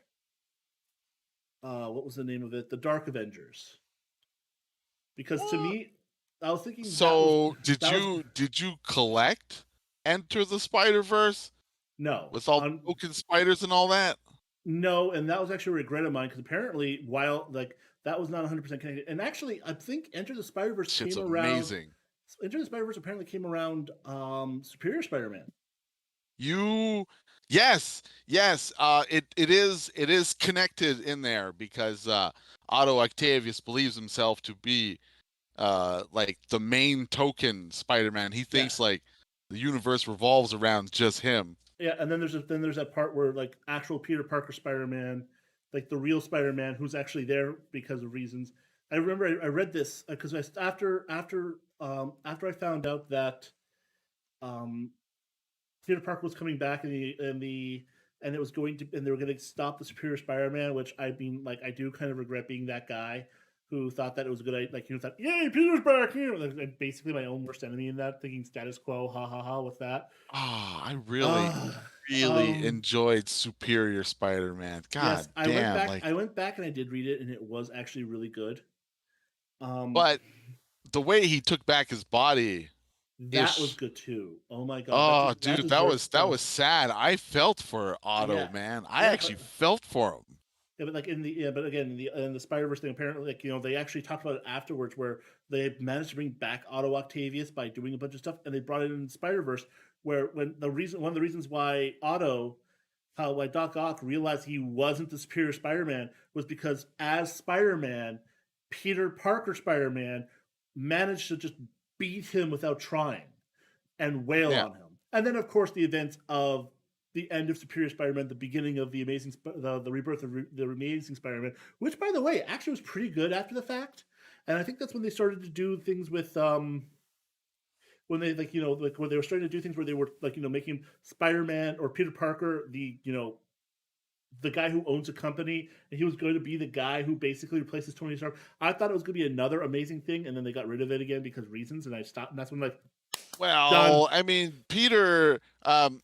What was the name of it? The Dark Avengers. Because to me, I was thinking. So did you collect Enter the Spider-Verse? No, with all the broken spiders and all that. No, and that was actually a regret of mine because apparently, while like that was not 100% connected, and actually, I think Enter the Spider-Verse came around. Amazing. Enter the Spider-Verse apparently came around Superior Spider-Man. Yes. It is connected in there because Otto Octavius believes himself to be like the main token Spider-Man. He thinks like the universe revolves around just him. Yeah, and then there's that part where like actual Peter Parker Spider-Man, like the real Spider-Man, who's actually there because of reasons. I remember I read this because after I found out that Peter Parker was coming back and it was going to, and they were going to stop the Superior Spider-Man, which I mean, like I do kind of regret being that guy who thought that it was a good idea. Like thought, yay, Peter's back here. Like, basically my own worst enemy in that, thinking status quo, ha ha ha, with that. I really enjoyed Superior Spider-Man. God yes, damn! I went back and I did read it, and it was actually really good. But the way he took back his body, that was good too. Oh my god! Oh, dude, that was sad. I felt for Otto, man. I actually felt for him. Yeah, but like in the Spider-Verse thing, apparently, like they actually talked about it afterwards, where they managed to bring back Otto Octavius by doing a bunch of stuff, and they brought it in Spider-Verse, where one of the reasons why Doc Ock realized he wasn't the Superior Spider-Man was because as Spider-Man, Peter Parker Spider-Man managed to just beat him without trying and wail on him, and then of course the events of the end of Superior Spider-Man, the beginning of the rebirth of the Amazing Spider-Man, which, by the way, actually was pretty good after the fact. And I think that's when they started to do things with when they when they were starting to do things where they were making Spider-Man or Peter Parker the guy who owns a company, and he was going to be the guy who basically replaces Tony Stark. I thought it was going to be another amazing thing, and then they got rid of it again because of reasons, and I stopped. And that's when well, done.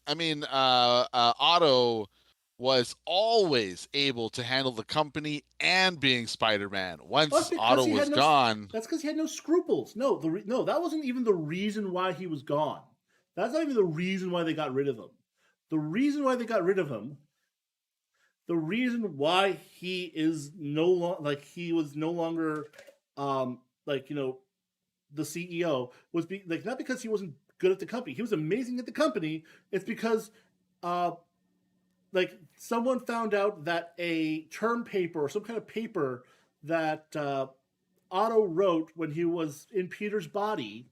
I mean, Otto was always able to handle the company and being Spider-Man. Once Otto was gone, that's because he had no scruples. No, that wasn't even the reason why he was gone. That's not even the reason why they got rid of him. The reason why they got rid of him, the reason why he is no longer the CEO was not because he wasn't good at the company. He was amazing at the company. It's because someone found out that a term paper or some kind of paper that Otto wrote when he was in Peter's body,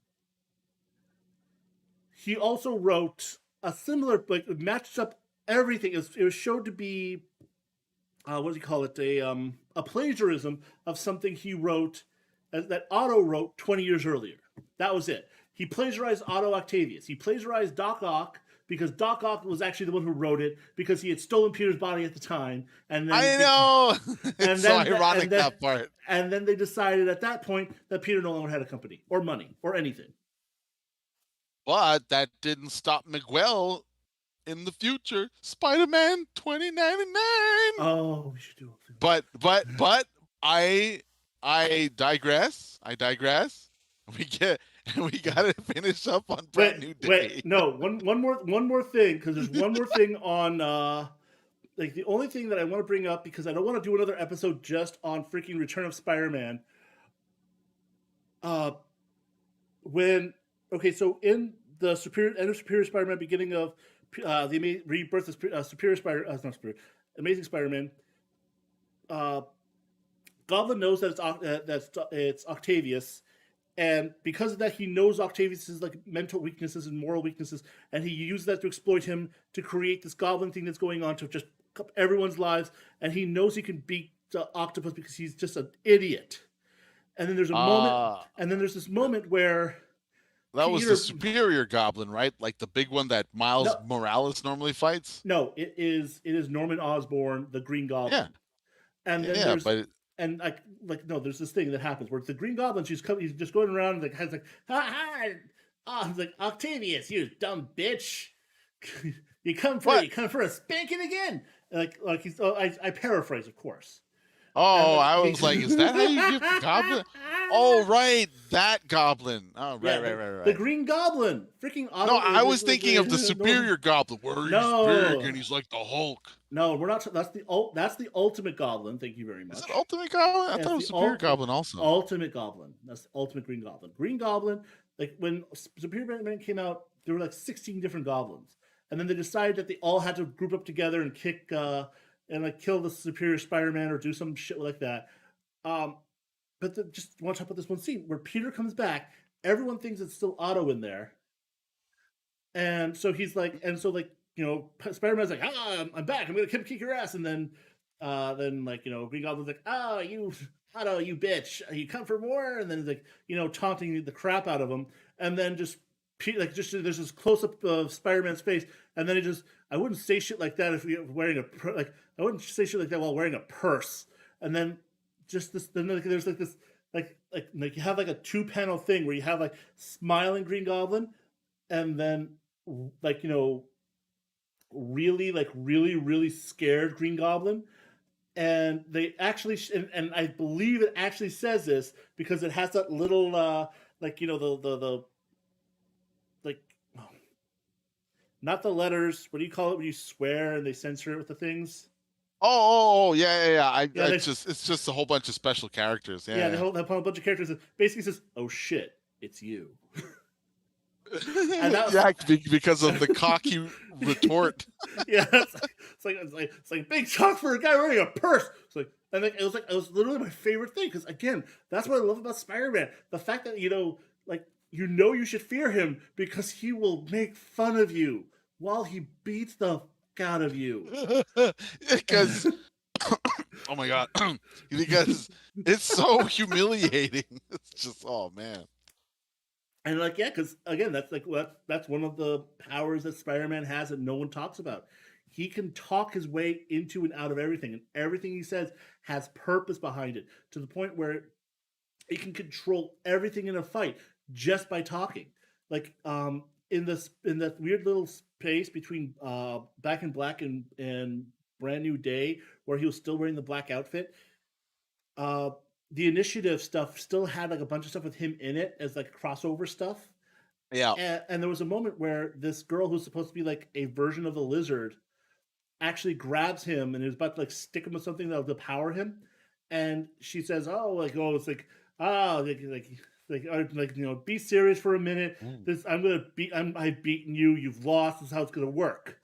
he also wrote a similar, matched up everything. It was showed to be what do you call it? A plagiarism of something he wrote that Otto wrote 20 years earlier. That was it. He plagiarized Otto Octavius. He plagiarized Doc Ock because Doc Ock was actually the one who wrote it because he had stolen Peter's body at the time, and then I know. and It's so ironic, that part. and then they decided at that point that Peter no longer had a company or money or anything. But that didn't stop Miguel in the future. Spider-Man 2099. Oh, we should do it. But I digress. We gotta finish up on Brand New Day. Wait, no, one more thing, because there's one more thing on like the only thing that I want to bring up, because I don't want to do another episode just on freaking Return of Spider-Man. When so in the end of Superior Spider-Man, beginning of the rebirth of Superior Spider, not Superior, Amazing Spider-Man, Goblin knows that it's Octavius, and because of that, he knows Octavius's like mental weaknesses and moral weaknesses, and he used that to exploit him to create this Goblin thing that's going on to just cup everyone's lives. And he knows he can beat Octopus because he's just an idiot. And then there's a moment, and then there's this moment where that was the Superior Goblin, right? Like the big one that Miles Morales normally fights. No, it is Norman Osborn, the Green Goblin. Yeah, and then there's. And no, there's this thing that happens where it's the Green Goblin. He's just going around and has like, he's like, Octavius, you dumb bitch, you come for a spanking again. Like he's. I paraphrase, of course. Oh, I was like, is that how you get the Goblin? Oh, right, that Goblin. Oh, right. The Green Goblin, freaking. No, I was thinking of the Superior Goblin, where he's big and he's like the Hulk. No, we're not. That's the Ultimate Goblin. Thank you very much. Is it Ultimate Goblin? I thought it was Superior Goblin also. Ultimate Goblin. That's the Ultimate Green Goblin. Green Goblin. Like when Superior Spider-Man came out, there were like 16 different goblins, and then they decided that they all had to group up together and kick and like kill the Superior Spider-Man or do some shit like that. But just want to talk about this one scene where Peter comes back. Everyone thinks it's still Otto in there, and so he's like, Spider-Man's like, I'm back. I'm gonna kick your ass, and then Green Goblin's like, you Otto, you bitch, you come for more, and then he's like, taunting the crap out of him, and then just there's this close up of Spider-Man's face, and then I wouldn't say shit like that if you're wearing I wouldn't say shit like that while wearing a purse, and then there's like this like you have like a 2-panel thing where you have like smiling Green Goblin, and then really scared Green Goblin. And they actually and I believe it actually says this because it has that little not the letters, what do you call it when you swear and they censor it with the things? Yeah. It's just a whole bunch of special characters. Yeah, they whole bunch of characters that basically says, "Oh shit, it's you." And because of the cocky retort. Yeah, it's like big talk for a guy wearing a purse. It's like, and it was literally my favorite thing, because again, that's what I love about Spider-Man. The fact that you should fear him because he will make fun of you while he beats the out of you. Because oh my god, because it's so humiliating. It's just, oh man. And because again, that's one of the powers that Spider-Man has that no one talks about. He can talk his way into and out of everything, and everything he says has purpose behind it, to the point where he can control everything in a fight just by talking. Like in that weird little space between Back in Black and Brand New Day, where he was still wearing the black outfit. The Initiative stuff still had like a bunch of stuff with him in it as like crossover stuff. Yeah. And there was a moment where this girl who's supposed to be like a version of the Lizard actually grabs him and is about to like stick him with something that'll depower him. And she says, be serious for a minute. I've beaten you. You've lost. This is how it's going to work.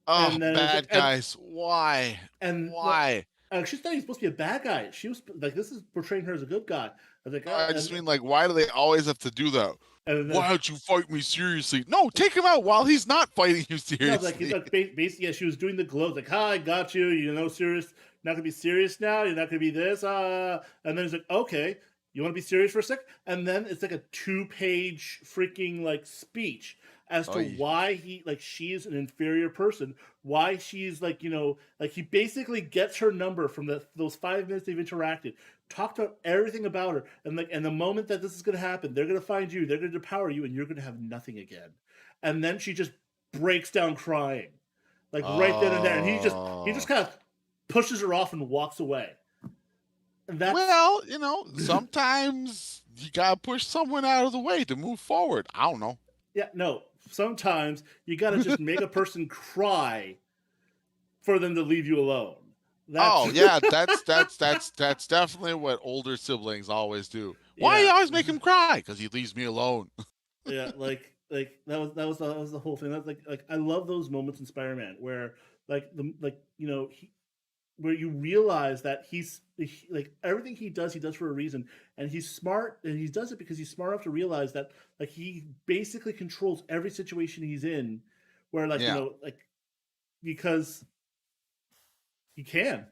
Oh, bad guys. Why? And why? She thought he was supposed to be a bad guy. She was like, this is portraying her as a good guy. I was like, I just mean, like, why do they always have to do that? Why don't you fight me seriously? No, take him out while he's not fighting you seriously. No, basically, she was doing the glows, like, I got you. Serious. Not gonna be serious now. You're not gonna be this. And then he's like, okay, you want to be serious for a sec? And then it's like a 2-page freaking like speech. as to Oy. why she's an inferior person, why she's he basically gets her number from those 5 minutes they've interacted, talked about everything about her, and the moment that this is going to happen, they're going to find you, they're going to depower you, and you're going to have nothing again. And then she just breaks down crying, right then and there, and he just kind of pushes her off and walks away. And that's Well, sometimes you gotta push someone out of the way to move forward. I don't know. yeah, no. Sometimes you got to just make a person cry for them to leave you alone. That's Oh yeah, that's definitely what older siblings always do. Why do yeah, you always make him cry? Because he leaves me alone. yeah. That was the whole thing. That's I love those moments in Spider-Man where where you realize that everything he does for a reason, and he's smart, and he does it because he's smart enough to realize that he basically controls every situation he's in, where Yeah. because he can.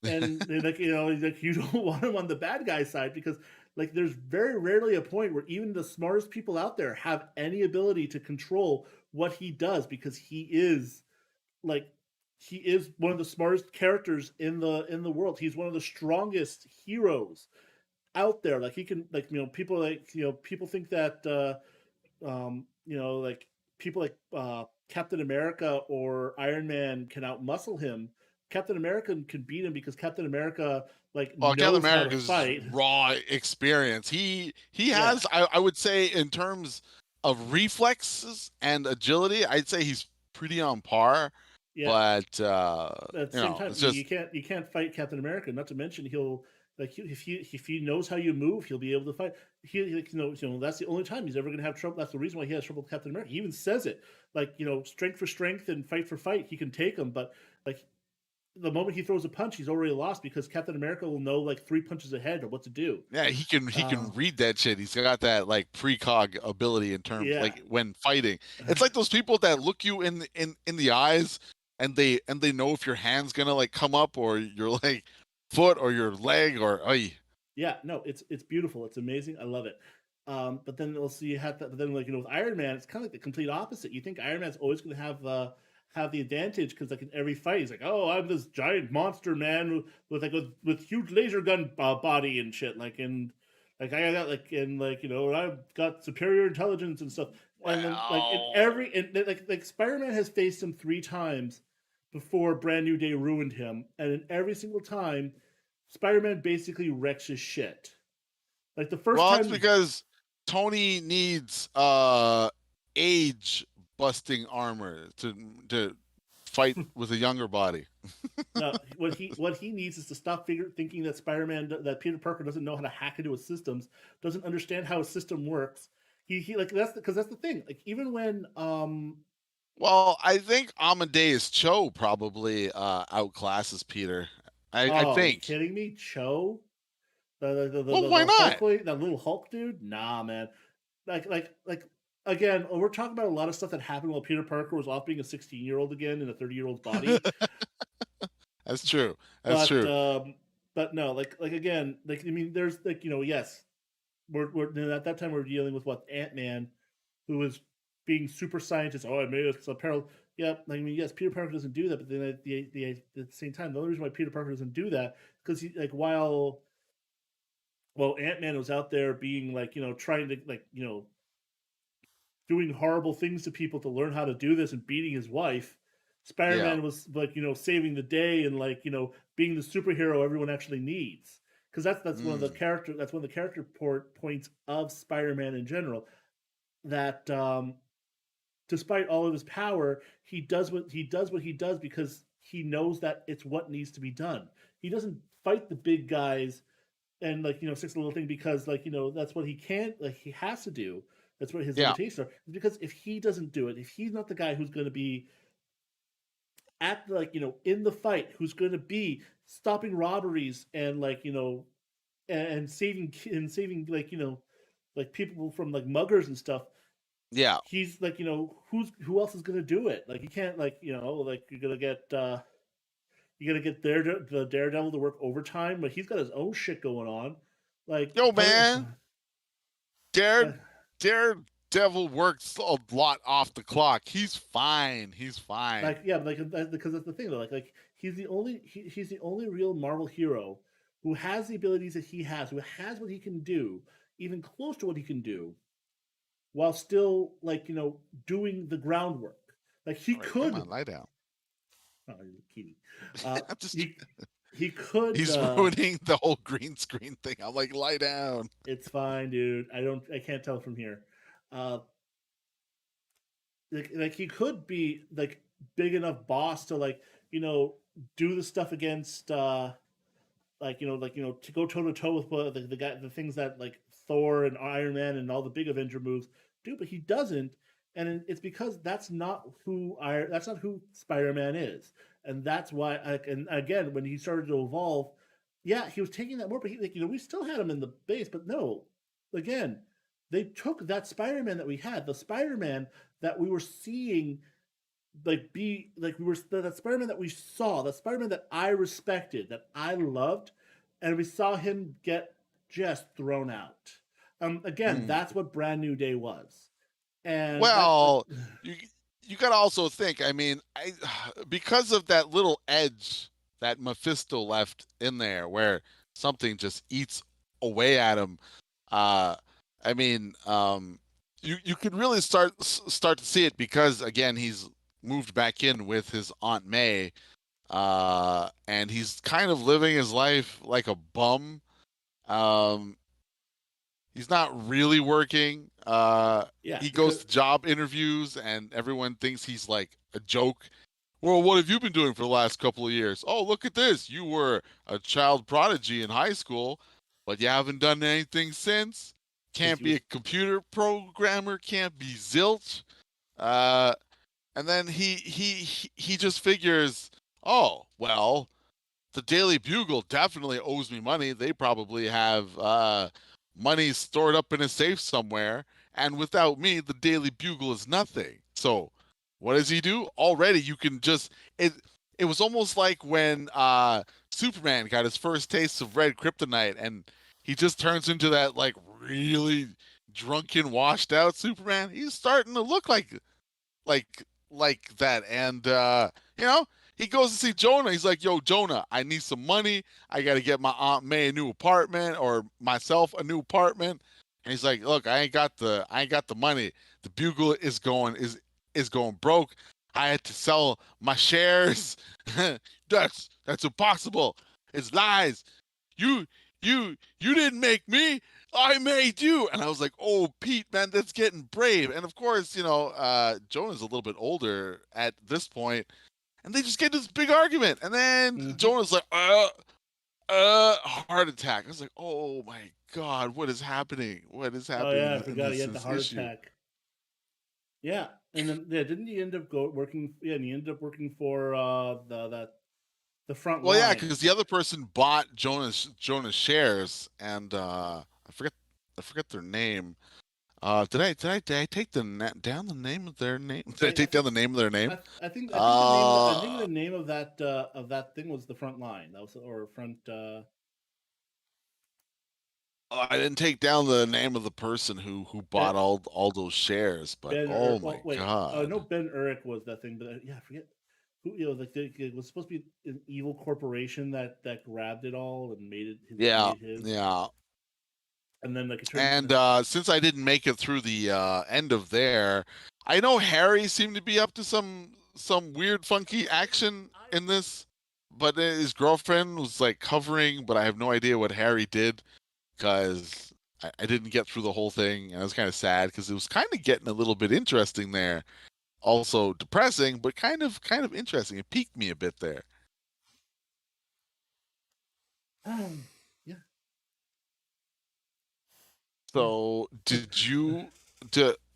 And you don't want him on the bad guy side because there's very rarely a point where even the smartest people out there have any ability to control what he does, because like he is one of the smartest characters in the world. He's one of the strongest heroes out there. He can people think that people Captain America or Iron Man can outmuscle him. Captain America can beat him because Captain America Well, Captain knows how to America's fight. raw experience. He Yeah, has, I would say, in terms of reflexes and agility, I'd say he's pretty on par. yeah. But At the same time, it's you just can't fight Captain America. Not to mention he'll if he knows how you move, he'll be able to fight. That's the only time he's ever going to have trouble. That's the reason why he has trouble with Captain America. He even says it, strength for strength and fight for fight. He can take him, but the moment he throws a punch, he's already lost because Captain America will know 3 punches ahead of what to do. yeah, he can read that shit. He's got that precog ability in terms Yeah, when fighting. It's like those people that look you in the eyes and they know if your hand's gonna come up or your foot or your leg or yeah. No, it's beautiful. It's amazing. I love it. But then also you have that. But then with Iron Man, it's kind of the complete opposite. You think Iron Man's always going to have the advantage because in every fight he's oh, I'm this giant monster man with huge laser gun body and shit and I got I've got superior intelligence and stuff. And then in well, every and Spider-Man has faced him 3 times before Brand New Day ruined him, and in every single time Spider-Man basically wrecks his shit. The first well, it's time, because Tony needs age busting armor to fight with a younger body. no, what he needs is to stop thinking that that Peter Parker doesn't know how to hack into his systems, doesn't understand how a system works. He that's because that's the thing. Even when Well, I think Amadeus Cho probably outclasses Peter. I oh, are you think. kidding me? Cho, Well, why the not? Hulk, that little Hulk dude? Nah, man. Again, we're talking about a lot of stuff that happened while Peter Parker was off being a 16-year-old again in a 30-year-old's body. That's true. That's But true. but no, again, I mean, there's yes, we're at that time we're dealing with what Ant-Man, who was being super scientist. Oh, I made a apparel. Yeah, I mean, yes, Peter Parker doesn't do that, but then at the same time, the only reason why Peter Parker doesn't do that because he while Ant-Man was out there being trying to doing horrible things to people to learn how to do this and beating his wife. Yeah. Spider-Man was saving the day and being the superhero everyone actually needs, because that's one of the Mm. character points of Spider-Man in general, that despite all of his power, he does because he knows that it's what needs to be done. He doesn't fight the big guys and fix the little thing because that's what he can he has to do. That's what his Yeah. limitations are. Because if he doesn't do it, if he's not the guy who's going to be at in the fight, who's going to be stopping robberies and and saving people from muggers and stuff, Yeah. he's who else is going to do it? You can't you're gonna get the Daredevil to work overtime, but he's got his own shit going on. Yo, Tony, man. Dare uh, Dare devil works a lot off the clock. He's fine. He's fine. Like yeah, because that's the thing though. Like he's the only real Marvel hero who has the abilities that he has, who has what he can do, even close to what he can do, while still doing the groundwork. Like he All right, come could, on, lie down. oh, kidding. Uh, I'm just. he could. He's ruining the whole green screen thing. I'm like, lie down. It's fine, dude. I can't tell from here. Uh, like he could be like big enough boss to do the stuff against to go toe to toe with the things that like Thor and Iron Man and all the big Avenger moves do, but he doesn't, and it's because that's not who Spider Man is, and that's why. And again, when he started to evolve, yeah, he was taking that more, but we still had him in the base, but no, again, they took that Spider Man that we had, the Spider Man that we were seeing be like we were that Spider-Man that we saw, that Spider-Man that I respected, that I loved, and we saw him get just thrown out. Again, Hmm. that's what Brand New Day was, and that's Well, you got to also think. I mean, because of that little edge that Mephisto left in there, where something just eats away at him. Uh, I mean, you could really start to see it because again, he's moved back in with his Aunt May, and he's kind of living his life like a bum. Um, he's not really working. yeah, He goes because to job interviews, and everyone thinks he's like a joke. Well, what have you been doing for the last couple of years? Oh, look at this. You were a child prodigy in high school, but you haven't done anything since. Can't he be was a computer programmer. Can't be zilch. Uh, and then he just figures, oh well, the Daily Bugle definitely owes me money. They probably have money stored up in a safe somewhere, and without me, the Daily Bugle is nothing. So, what does he do? Already, you can just it. It was almost like when Superman got his first taste of red kryptonite, and he just turns into that like really drunken, washed out Superman. He's starting to look like like that. And you know, he goes to see Jonah. He's like, "Yo, Jonah, I need some money. I got to get my Aunt May a new apartment or myself a new apartment." And he's like, "Look, I ain't got the money. The Bugle is going broke. I had to sell my shares. That's impossible. It's lies. You you didn't make me. I made you." And I was like, "Oh, Pete, man, that's getting brave." And of course, Jonah's a little bit older at this point, and they just get this big argument. And then mm-hmm. Jonah's like, heart attack. I was like, "Oh my God, what is happening? What is Oh happening yeah, I in forgot he had the this heart issue?" attack. Yeah, and then yeah, didn't he end up working? Yeah, and he ended up working for the front Well, yeah, line. because the other person bought Jonah's shares, and I forget their name. Did I take down the name of their name? Did I I take down the name of their name? I think the name of Uh, the name of that thing was the front line. That was or front. I didn't take down the name of the person who Ben bought all those shares, but oh Oh my wait, no, God. Ben Urich was that thing, but yeah, I forget who. It was supposed to be an evil corporation that grabbed it all and Yeah, made his, yeah. and then like it turned. And since I didn't make it through the end of there, I know Harry seemed to be up to some weird funky action in this, but his girlfriend was like covering, but I have no idea what Harry did because I didn't get through the whole thing, and I was kind of sad because it was kind of getting a little bit interesting there. Also depressing, but kind of interesting. It piqued me a bit there. Yeah, yeah. So did you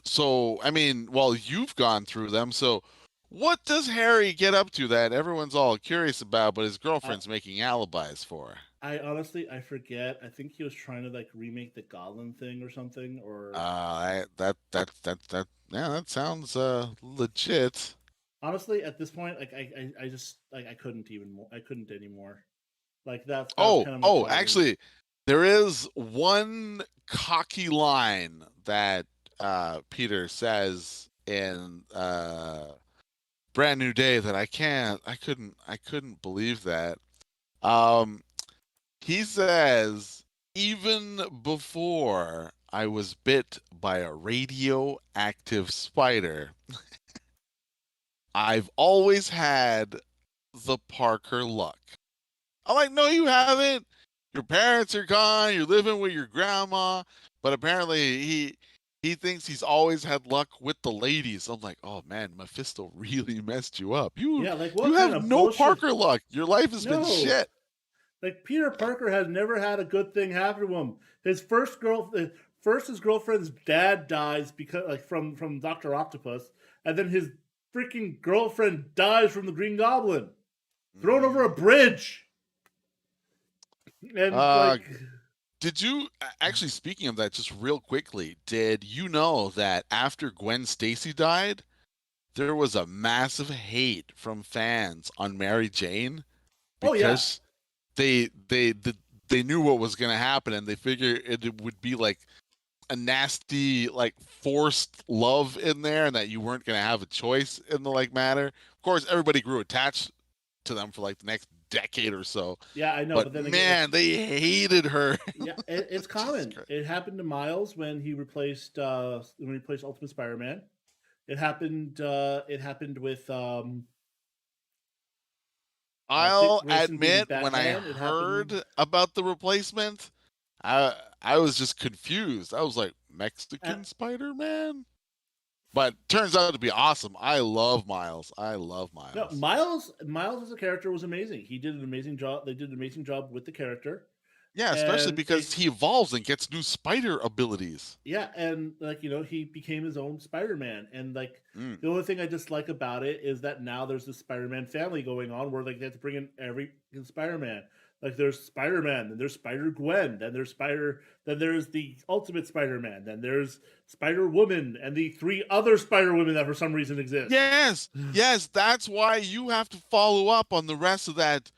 so I mean, well, you've gone through them, so what does Harry get up to that everyone's all curious about, but his I girlfriend's making alibis for? I honestly I forget. I think he was trying to like remake the Goblin thing or something, or That yeah, that sounds legit. honestly at this point like I just like I couldn't anymore. Like that was Oh, kind of my. actually, there is one cocky line that Peter says in Brand New Day that I couldn't believe that. Um, he says, even before I was bit by a radioactive spider, I've always had the Parker luck. I'm like, no, you haven't. Your parents are gone. You're living with your grandma. But apparently, he thinks he's always had luck with the ladies. I'm like, oh man, Mephisto really messed you up. Yeah, like You what kind have of no bullshit? Parker luck. Your life has been No. shit. Like Peter Parker has never had a good thing happen to him. His first his girlfriend's dad dies because like from Doctor Octopus, and then his freaking girlfriend dies from the Green Goblin, thrown over a bridge. And Uh, like, did you actually, speaking of that, just real quickly, did you know that after Gwen Stacy died, there was a massive hate from fans on Mary Jane oh yeah, because they they they, they knew what was going to happen and they figured it would be like a nasty like forced love in there and that you weren't going to have a choice in the like matter. Of course, everybody grew attached to them for like the next decade or so. yeah, I know. But But then again, man, they hated her. yeah, it's Jesus common. Christ. It happened to Miles when he replaced Ultimate Spider-Man. It happened. It happened with Dick I'll Grayson beating admit, when I Batman. It happened. heard about the replacement, I was just confused. I was like, At, Mexican Spider-Man? But turns out to be awesome. I love Miles. I love no, Miles. Miles as a character was amazing. He did an amazing job. They did an amazing job with the character, Yeah, especially and because he evolves and gets new spider abilities. and like he became his own Spider-Man. And like Mm. the only thing I dislike about it is that now there's this Spider-Man family going on where like they have to bring in every Spider-Man. Like there's Spider-Man, then there's Spider-Gwen, then there's the Ultimate Spider-Man, then there's Spider-Woman, and the three other Spider-Women that for some reason exist. Yes, yes, that's why you have to follow up on the rest of that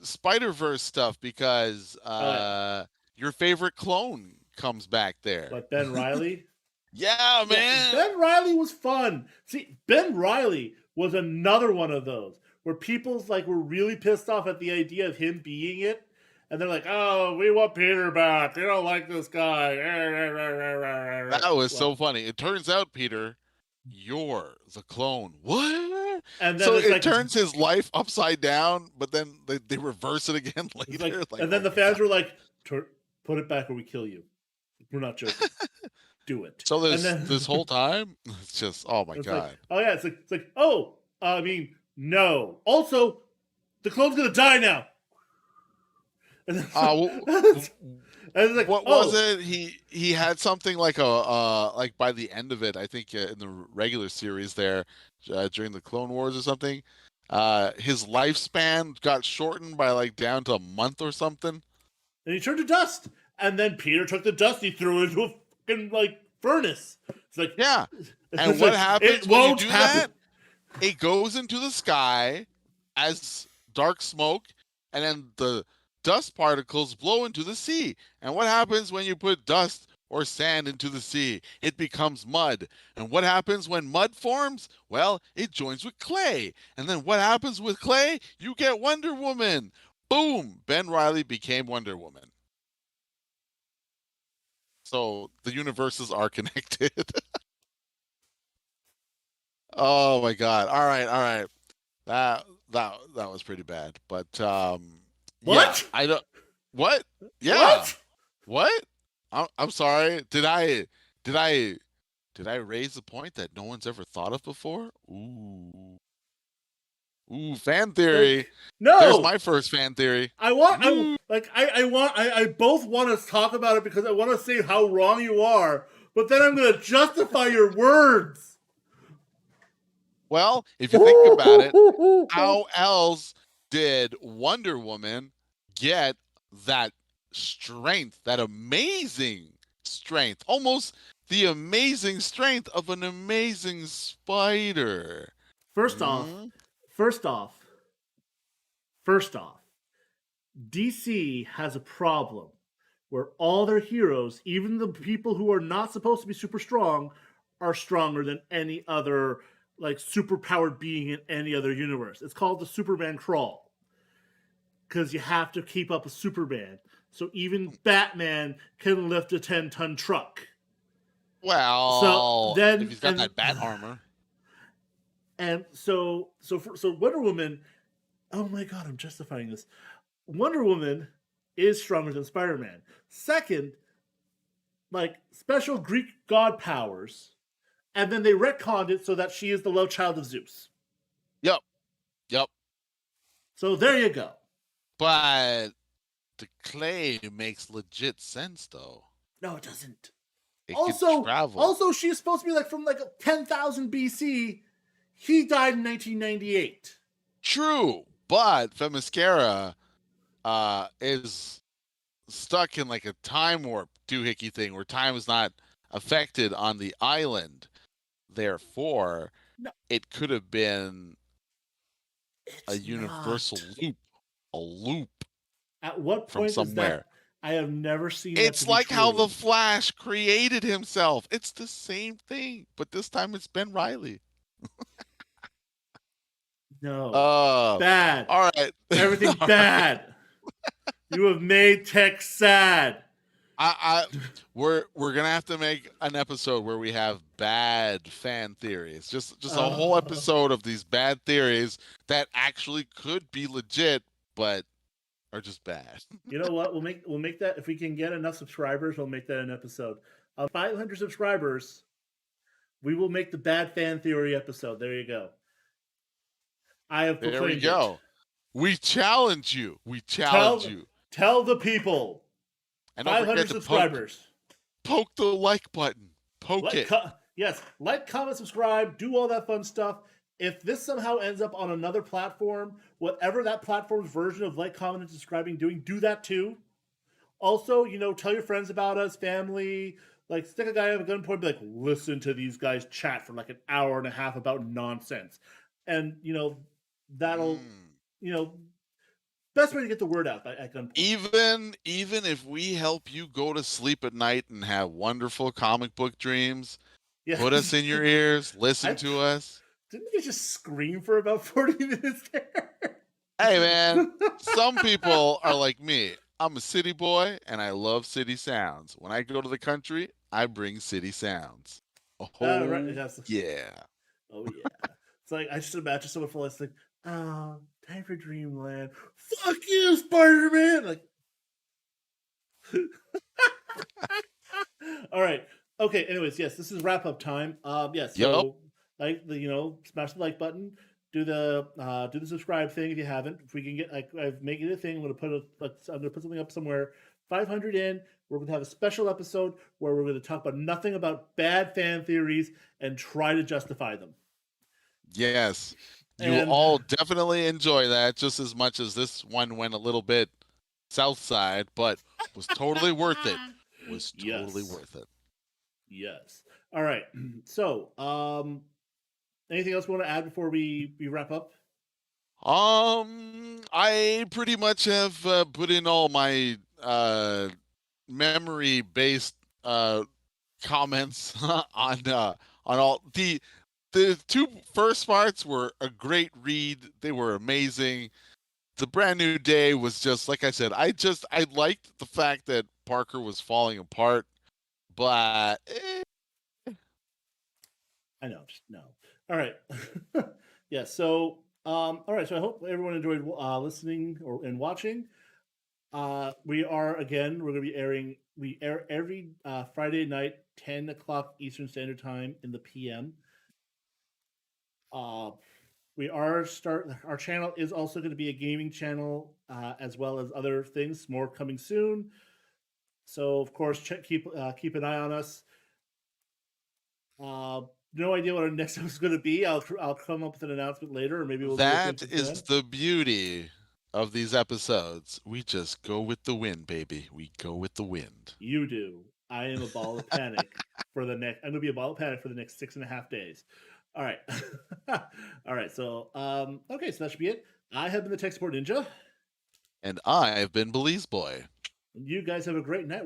Spider-Verse stuff because Oh yeah, your favorite clone comes back there. what Ben Riley? Yeah, Yeah, man. Ben Riley was fun. See, Ben Riley was another one of those where people's like were really pissed off at the idea of him being it, and they're like, "Oh, we want Peter back. They don't like this guy." That was Well, so funny. It turns out, Peter, you're the clone. What? and then So it's it like, turns his life upside down, but then they reverse it again it's later. Like, and then oh the my fans god. were like, "Put it back or we kill you." We're not joking. Do it. So And this then whole time, it's just oh my it's like, god. oh yeah, it's like, oh, I mean, no. Also, the clone's gonna die now. And then, Uh, and it's like, what was oh, it? He had something like a like by the end of it, I think in the regular series there during the Clone Wars or something, his lifespan got shortened by like down to a month or something. and he turned to dust. And then Peter took the dust, he threw it into a fucking like furnace. It's like, Yeah. And it's what like it happens when you won't do happen. that? It goes into the sky as dark smoke, and then the dust particles blow into the sea. And what happens when you put dust or sand into the sea? It becomes mud. And what happens when mud forms? Well, it joins with clay. And then what happens with clay? You get Wonder Woman. Boom! Ben Riley became Wonder Woman. So the universes are connected. Oh my god. All right, all right. That was pretty bad. But yeah, What? I don't what? Yeah. What? What? I'm sorry. Did I did I raise the point that no one's ever thought of before? Ooh. Ooh, fan theory. Like, There's no. my first fan theory. I Ooh. like I both want to talk about it because I want to say how wrong you are, but then I'm gonna justify your words. Well, if you think about it, how else did Wonder Woman get that strength, that amazing strength, almost the amazing strength of an amazing spider? First off, Hmm? first off, first off, DC has a problem where all their heroes, even the people who are not supposed to be super strong, are stronger than any other like superpowered being in any other universe. It's called the Superman crawl because you have to keep up with Superman. So even Batman can lift a 10-ton truck. So Well, if then he's got that bat armor. So Wonder Woman. Oh my God, I'm justifying this. Wonder Woman is stronger than Spider Man. Second, like special Greek god powers, and then they retconned it so that she is the love child of Zeus. Yep. Yep. So there you go. But the clay makes legit sense, though. No, it doesn't. It Also, could travel. also, she's supposed to be like from like 10,000 BC. He died in 1998. True, but Themyscira is stuck in like a time warp doohickey thing where time is not affected on the island. Therefore, No, it could have been a it's universal not. loop, a loop At what from point is somewhere. that? I have never seen that to It's be like true. how the Flash created himself. It's the same thing, but this time it's Ben Reilly. No. Uh, Bad. all right. Everything All bad. You have made tech sad. We're gonna have to make an episode where we have bad fan theories. Just a whole episode of these bad theories that actually could be legit, but are just bad. You know what? We'll make that if we can get enough subscribers. We'll make that an episode. 500 subscribers, we will make the bad fan theory episode. There you go. I have proclaimed There we go. it. We challenge you. We challenge you. Tell the people. And don't 500 forget to subscribers. poke the like button. Poke it. Yes, like, comment, subscribe, do all that fun stuff. If this somehow ends up on another platform, whatever that platform's version of like, comment, and subscribing doing, do that too. Also, tell your friends about us, family. Like, stick a guy at a gunpoint, be like, listen to these guys chat for like an hour and a half about nonsense. And, that'll, best way to get the word out at gunpoint. Even if we help you go to sleep at night and have wonderful comic book dreams, put us in your ears, listen to us. Didn't you just scream for about 40 minutes there? Hey, man, some people are like me. I'm a city boy, and I love city sounds. When I go to the country, I bring city sounds. Oh, right. yeah. Oh, yeah. It's like, I just imagine someone for like, oh, time for Dreamland. Fuck you, Spider-Man! Like, all right. Okay, anyways, yes, this is wrap-up time. Yes, so, smash the like button. Do the subscribe thing if you haven't. If we can get, I've made it a thing. I'm gonna put something up somewhere. 500 in. We're gonna have a special episode where we're gonna talk about nothing but bad fan theories and try to justify them. Yes, you will all definitely enjoy that just as much as this one went a little bit south side, but was totally worth it. Was totally worth it. Yes. All right. So, anything else you want to add before we wrap up? I pretty much have put in all my memory based comments on all the two first parts were a great read. They were amazing. The Brand New Day was just like I said. I liked the fact that Parker was falling apart, but I know, just no. All right. Yeah. So, all right. So I hope everyone enjoyed listening and watching. We're going to be airing. We air every Friday night, 10 o'clock Eastern Standard Time in the PM. Our channel is also going to be a gaming channel, as well as other things. More coming soon. So of course, keep an eye on us. No idea what our next episode is going to be. I'll come up with an announcement later, or maybe we'll. That is the beauty of these episodes. We just go with the wind, baby. We go with the wind. You do. I am a ball of panic for the next. I'm going to be a ball of panic for the next 6.5 days. All right. All right. So, okay. So that should be it. I have been the Tech Support Ninja. And I have been Belize Boy. You guys have a great night.